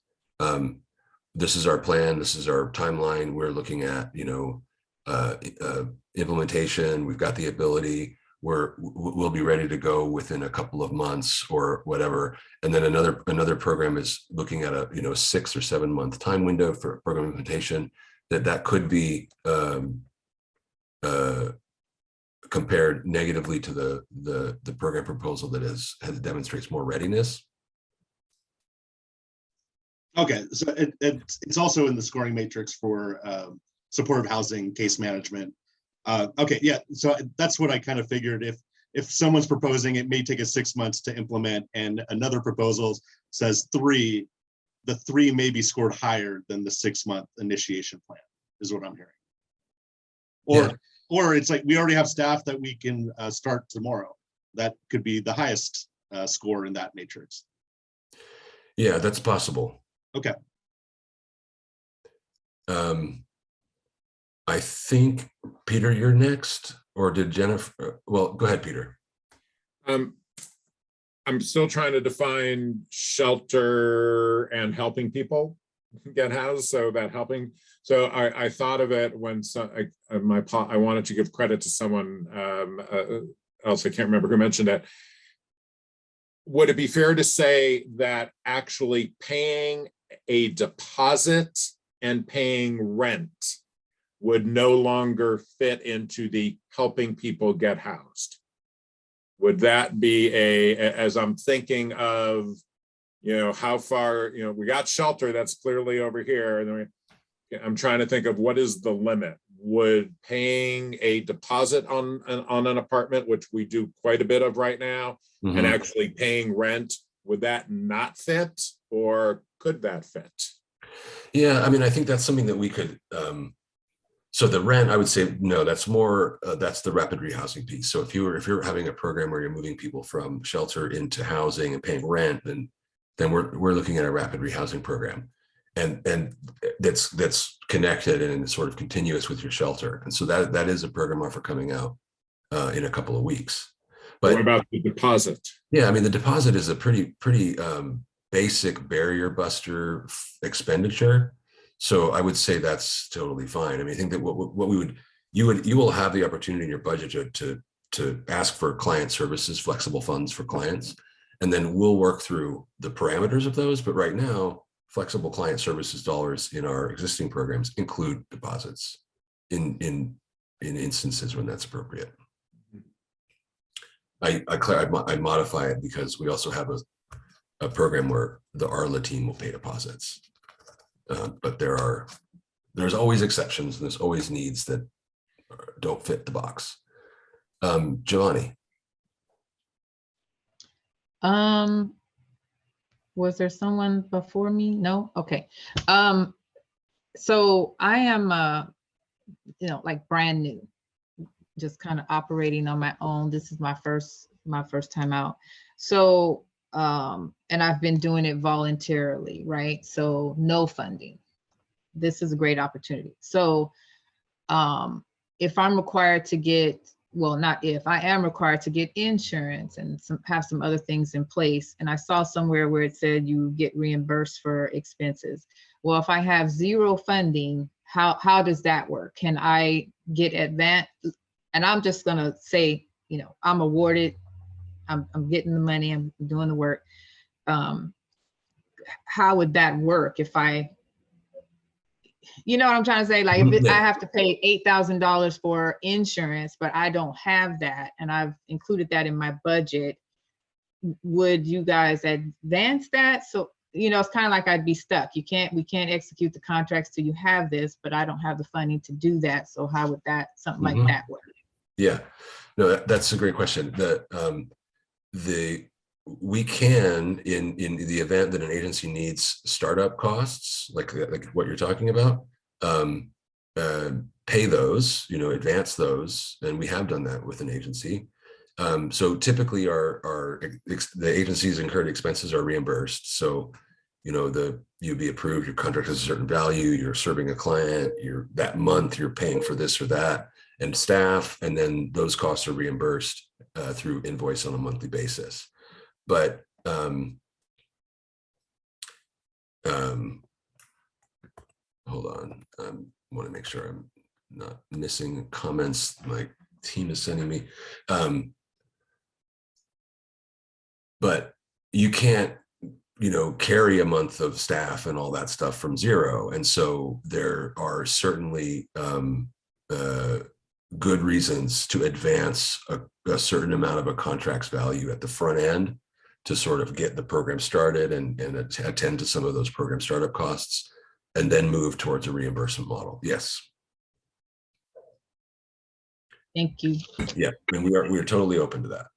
this is our plan, this is our timeline, we're looking at, implementation, we've got the ability, we'll be ready to go within a couple of months or whatever. And then another program is looking at a 6 or 7 month time window for program implementation, that could be compared negatively to the program proposal that demonstrates more readiness. Okay, so it's also in the scoring matrix for supportive housing, case management. Okay, yeah, so that's what I kind of figured. If someone's proposing, it may take us 6 months to implement, and another proposal says 3, the 3 may be scored higher than the 6-month initiation plan, is what I'm hearing. Or it's like, we already have staff that we can start tomorrow. That could be the highest score in that matrix. Yeah, that's possible. Okay. I think, Peter, you're next, or did Jennifer? Well, go ahead, Peter. I'm still trying to define shelter and helping people get housed. So that helping. So I thought of it when I wanted to give credit to someone else. I can't remember who mentioned it. Would it be fair to say that actually paying a deposit and paying rent would no longer fit into the helping people get housed? Would that be as I'm thinking of, how far, we got shelter that's clearly over here. And then I'm trying to think of what is the limit. Would paying a deposit on an apartment, which we do quite a bit of right now, and actually paying rent, would that not fit, or could that fit? Yeah, I mean, I think that's something that we could, so the rent, I would say, no, that's more, that's the rapid rehousing piece. So if you're having a program where you're moving people from shelter into housing and paying rent, then we're looking at a rapid rehousing program. And that's connected and sort of continuous with your shelter. And so that is a program offer coming out in a couple of weeks. But what about the deposit? Yeah, I mean, the deposit is a pretty basic barrier buster expenditure. So I would say that's totally fine. I mean, I think that you will have the opportunity in your budget to ask for client services, flexible funds for clients, and then we'll work through the parameters of those. But right now, flexible client services dollars in our existing programs include deposits in instances when that's appropriate. I modify it because we also have a program where the ARLA team will pay deposits. But there's always exceptions, and there's always needs that don't fit the box. Giovanni. Was there someone before me? No? Okay. So I am, like brand new, just kind of operating on my own. This is my first time out. So, and I've been doing it voluntarily, right? So no funding. This is a great opportunity. So if I'm required to get, well, not if, I am required to get insurance and have some other things in place. And I saw somewhere where it said you get reimbursed for expenses. Well, if I have zero funding, how does that work? Can I get advance? And I'm just gonna say, I'm awarded, I'm getting the money, I'm doing the work. How would that work if I, what I'm trying to say? Like, if I have to pay $8,000 for insurance, but I don't have that, and I've included that in my budget, would you guys advance that? So, it's kind of like I'd be stuck. We can't execute the contracts till you have this, but I don't have the funding to do that. So how would something like that work? Yeah, no, that's a great question. We can, in the event that an agency needs startup costs, like what you're talking about, pay those, advance those, and we have done that with an agency. So typically the agency's incurred expenses are reimbursed. So, you'd be approved, your contract has a certain value, you're serving a client, that month you're paying for this or that, and staff, and then those costs are reimbursed through invoice on a monthly basis. But hold on, I want to make sure I'm not missing comments my team is sending me. But you can't, carry a month of staff and all that stuff from zero. And so there are certainly good reasons to advance a certain amount of a contract's value at the front end to sort of get the program started and attend to some of those program startup costs, and then move towards a reimbursement model. Yes. Thank you. Yeah, and we are totally open to that.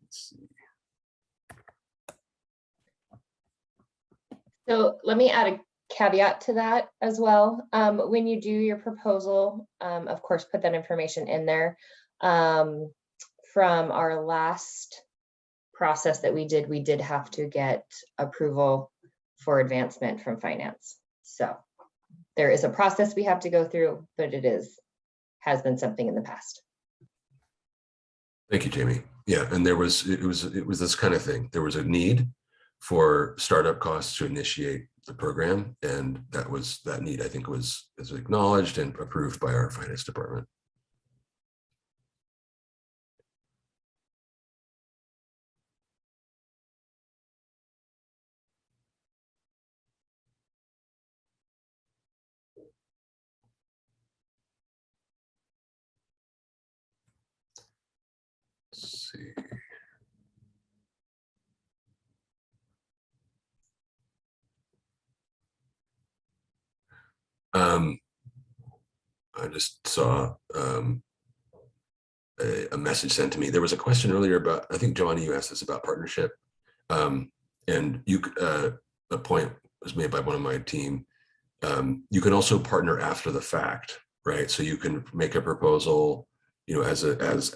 Let's see. So let me add a caveat to that as well. When you do your proposal, of course, put that information in there. From our last process that we did have to get approval for advancement from finance. So there is a process we have to go through, but has been something in the past. Thank you, Jamie. Yeah, and it was this kind of thing. There was a need for startup costs to initiate the program, and that need, I think, was acknowledged and approved by our finance department. Let's see. I just saw a message sent to me. There was a question earlier about, I think, Giovanni, you asked us about partnership. And a point was made by one of my team. You can also partner after the fact, right? So you can make a proposal, as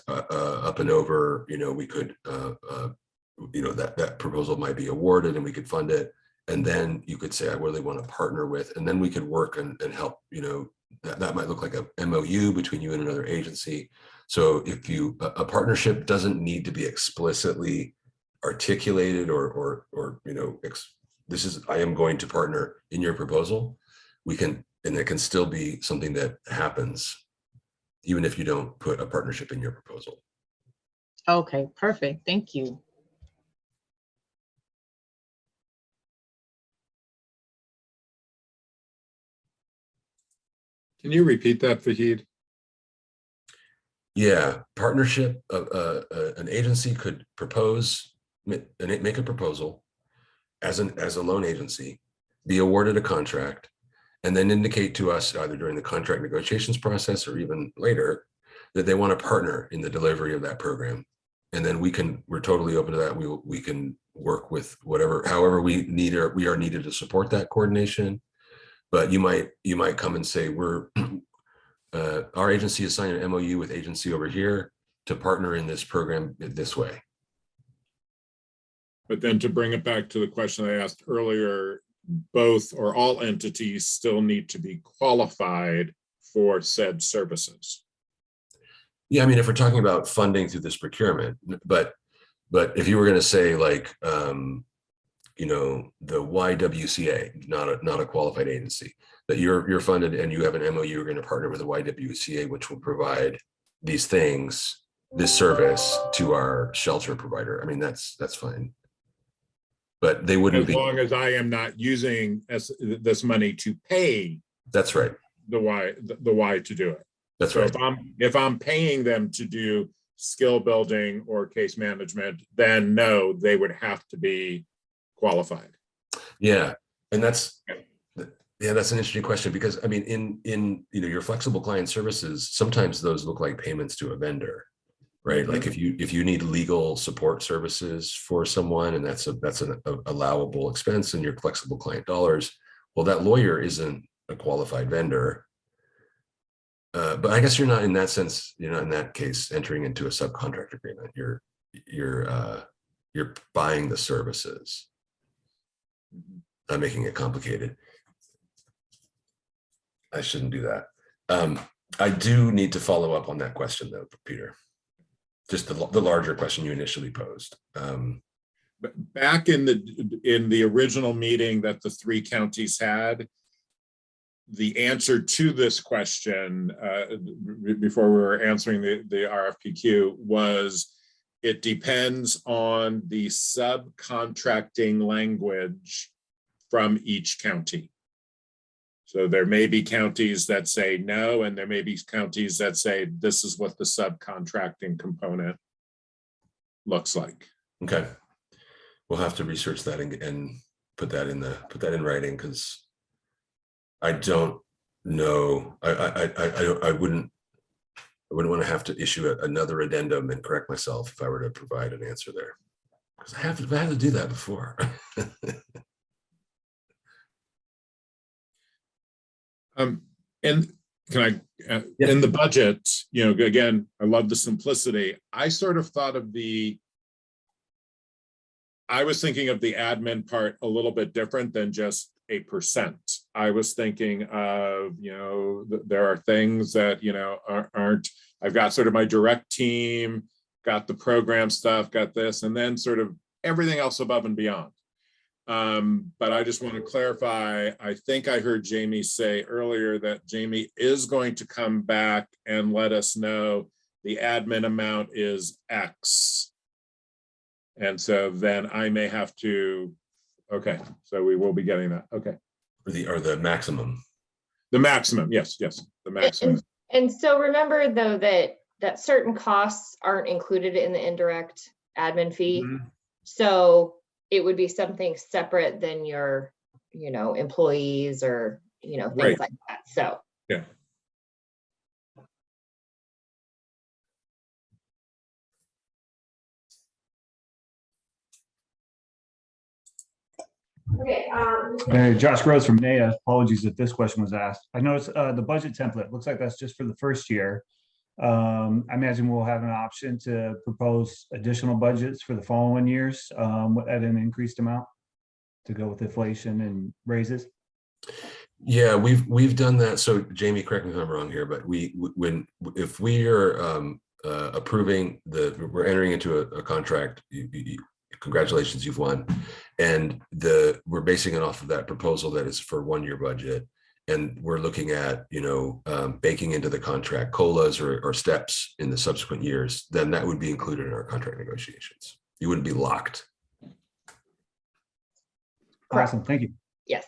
up and over, we could, that proposal might be awarded and we could fund it. And then you could say, I really want to partner with, and then we could work and help, that might look like a MOU between you and another agency. So if a partnership doesn't need to be explicitly articulated or this is, I am going to partner in your proposal, and it can still be something that happens even if you don't put a partnership in your proposal. Okay, perfect. Thank you. Can you repeat that, Fahid? Yeah, partnership, an agency could make a proposal as a loan agency, be awarded a contract, and then indicate to us either during the contract negotiations process or even later that they want to partner in the delivery of that program. And then we're totally open to that. We can work with however we are needed to support that coordination. But you might come and say, our agency is signing an MOU with agency over here to partner in this program this way. But then to bring it back to the question I asked earlier, both or all entities still need to be qualified for said services. Yeah, I mean, if we're talking about funding through this procurement, but if you were going to say like, the YWCA, not a qualified agency, that you're funded and you have an MOU, you're going to partner with the YWCA, which will provide these things, this service to our shelter provider. I mean, that's fine. But they wouldn't be. As long as I am not using this money to pay. That's right. The Y to do it. That's so right. If I'm paying them to do skill building or case management, then no, they would have to be qualified. Yeah, and that's an interesting question, because I mean, in your flexible client services, sometimes those look like payments to a vendor, right? Mm-hmm. Like if you need legal support services for someone, and that's an allowable expense in your flexible client dollars, well, that lawyer isn't a qualified vendor. But I guess you're not in that sense, you're not in that case entering into a subcontract agreement. You're buying the services. I'm making it complicated. I shouldn't do that. I do need to follow up on that question though, Peter. Just the larger question you initially posed. Back in the original meeting that the 3 counties had, the answer to this question before we were answering the RFPQ was, it depends on the subcontracting language from each county. So there may be counties that say no, and there may be counties that say this is what the subcontracting component looks like. Okay, we'll have to research that and put that in writing, because I don't know. I wouldn't want to have to issue another addendum and correct myself if I were to provide an answer there, because I had to do that before. And can I, Yeah. in the budget, you know, again, I love the simplicity. I sort of thought of I was thinking of the admin part a little bit different than just a percent. I was thinking of, you know, there are things that, you know, aren't, I've got sort of my direct team, got the program stuff, got this, and then sort of everything else above and beyond. But I just want to clarify, I think I heard Jamie say earlier that Jamie is going to come back and let us know the admin amount is X. And so then I may have to, okay, so we will be getting that, okay. Or the maximum. The maximum, yes, the maximum. And so remember though, that certain costs aren't included in the indirect admin fee. Mhm. So it would be something separate than your, you know, employees or, you know, things Right. like that. So. Yeah. Okay. Hey, Josh Gross from NAIA. Apologies if this question was asked. I noticed the budget template looks like that's just for the first year. I imagine we'll have an option to propose additional budgets for the following years at an increased amount to go with inflation and raises. Yeah, we've done that. So Jamie, correct me if I'm wrong here, but if we are approving we're entering into a contract, congratulations, you've won. And we're basing it off of that proposal that is for 1-year budget. And we're looking at, you know, baking into the contract COLAs or steps in the subsequent years, then that would be included in our contract negotiations. You wouldn't be locked. Awesome, thank you. Yes.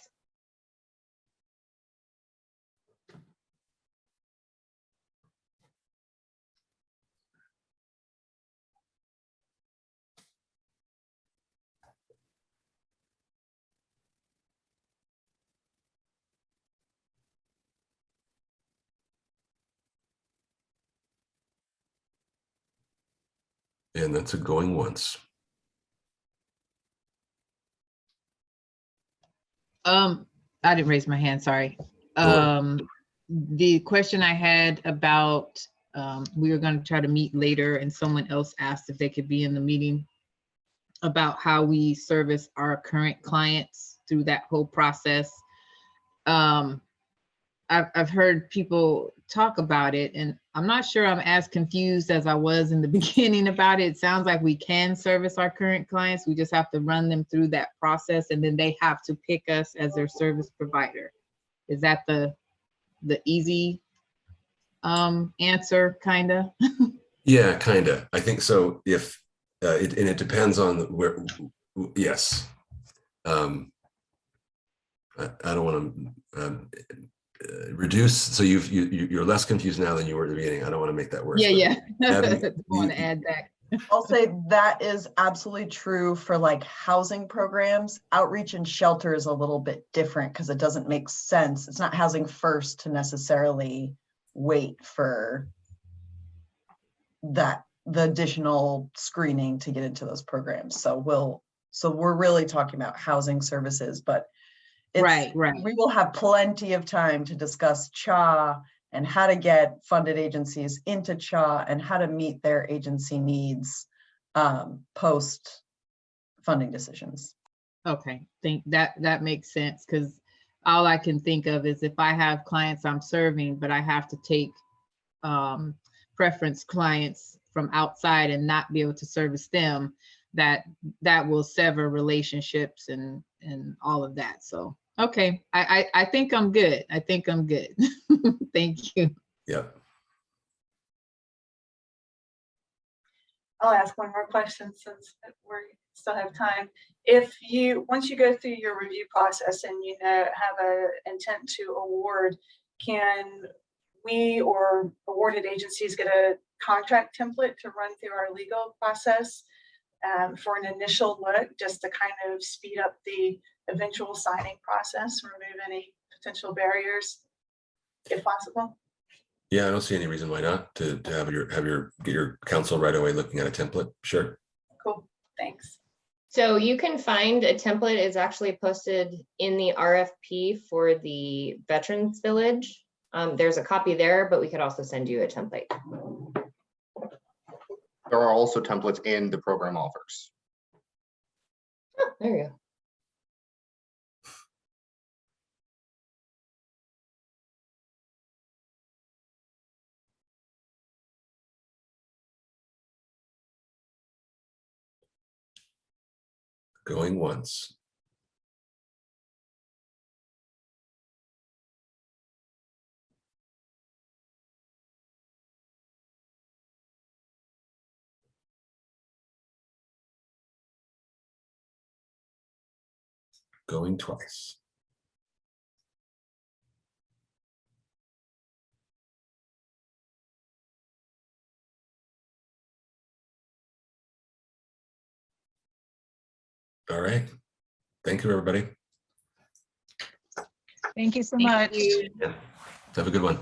And that's a going once. I didn't raise my hand, sorry. The question I had about, we were going to try to meet later and someone else asked if they could be in the meeting about how we service our current clients through that whole process. I've heard people talk about it and I'm not sure I'm as confused as I was in the beginning about it. It sounds like we can service our current clients. We just have to run them through that process and then they have to pick us as their service provider. Is that the easy answer, kinda? Yeah, kinda. I think so. If it depends on where. Yes. I don't want to reduce. So you're less confused now than you were at the beginning. I don't want to make that worse. Yeah. I want to add that. I'll say that is absolutely true for like housing programs. Outreach and shelter is a little bit different because it doesn't make sense. It's not housing first to necessarily wait for the additional screening to get into those programs. So we're really talking about housing services, but Right. we will have plenty of time to discuss CHA and how to get funded agencies into CHA and how to meet their agency needs post funding decisions. Okay, think that makes sense because all I can think of is if I have clients I'm serving, but I have to take preference clients from outside and not be able to service them, that will sever relationships and all of that. So, okay, I think I'm good. I think I'm good. Thank you. Yep. I'll ask one more question since we still have time. Once you go through your review process and you have an intent to award, can we or awarded agencies get a contract template to run through our legal process for an initial look, just to kind of speed up the eventual signing process, remove any potential barriers, if possible? Yeah, I don't see any reason why not to get your counsel right away looking at a template. Sure. Cool, thanks. So you can find a template is actually posted in the RFP for the Veterans Village. There's a copy there, but we could also send you a template. There are also templates in the program offers. Oh, there you go. Going once. Going twice. All right. Thank you, everybody. Thank you so Thank much. you. Yeah. Have a good one.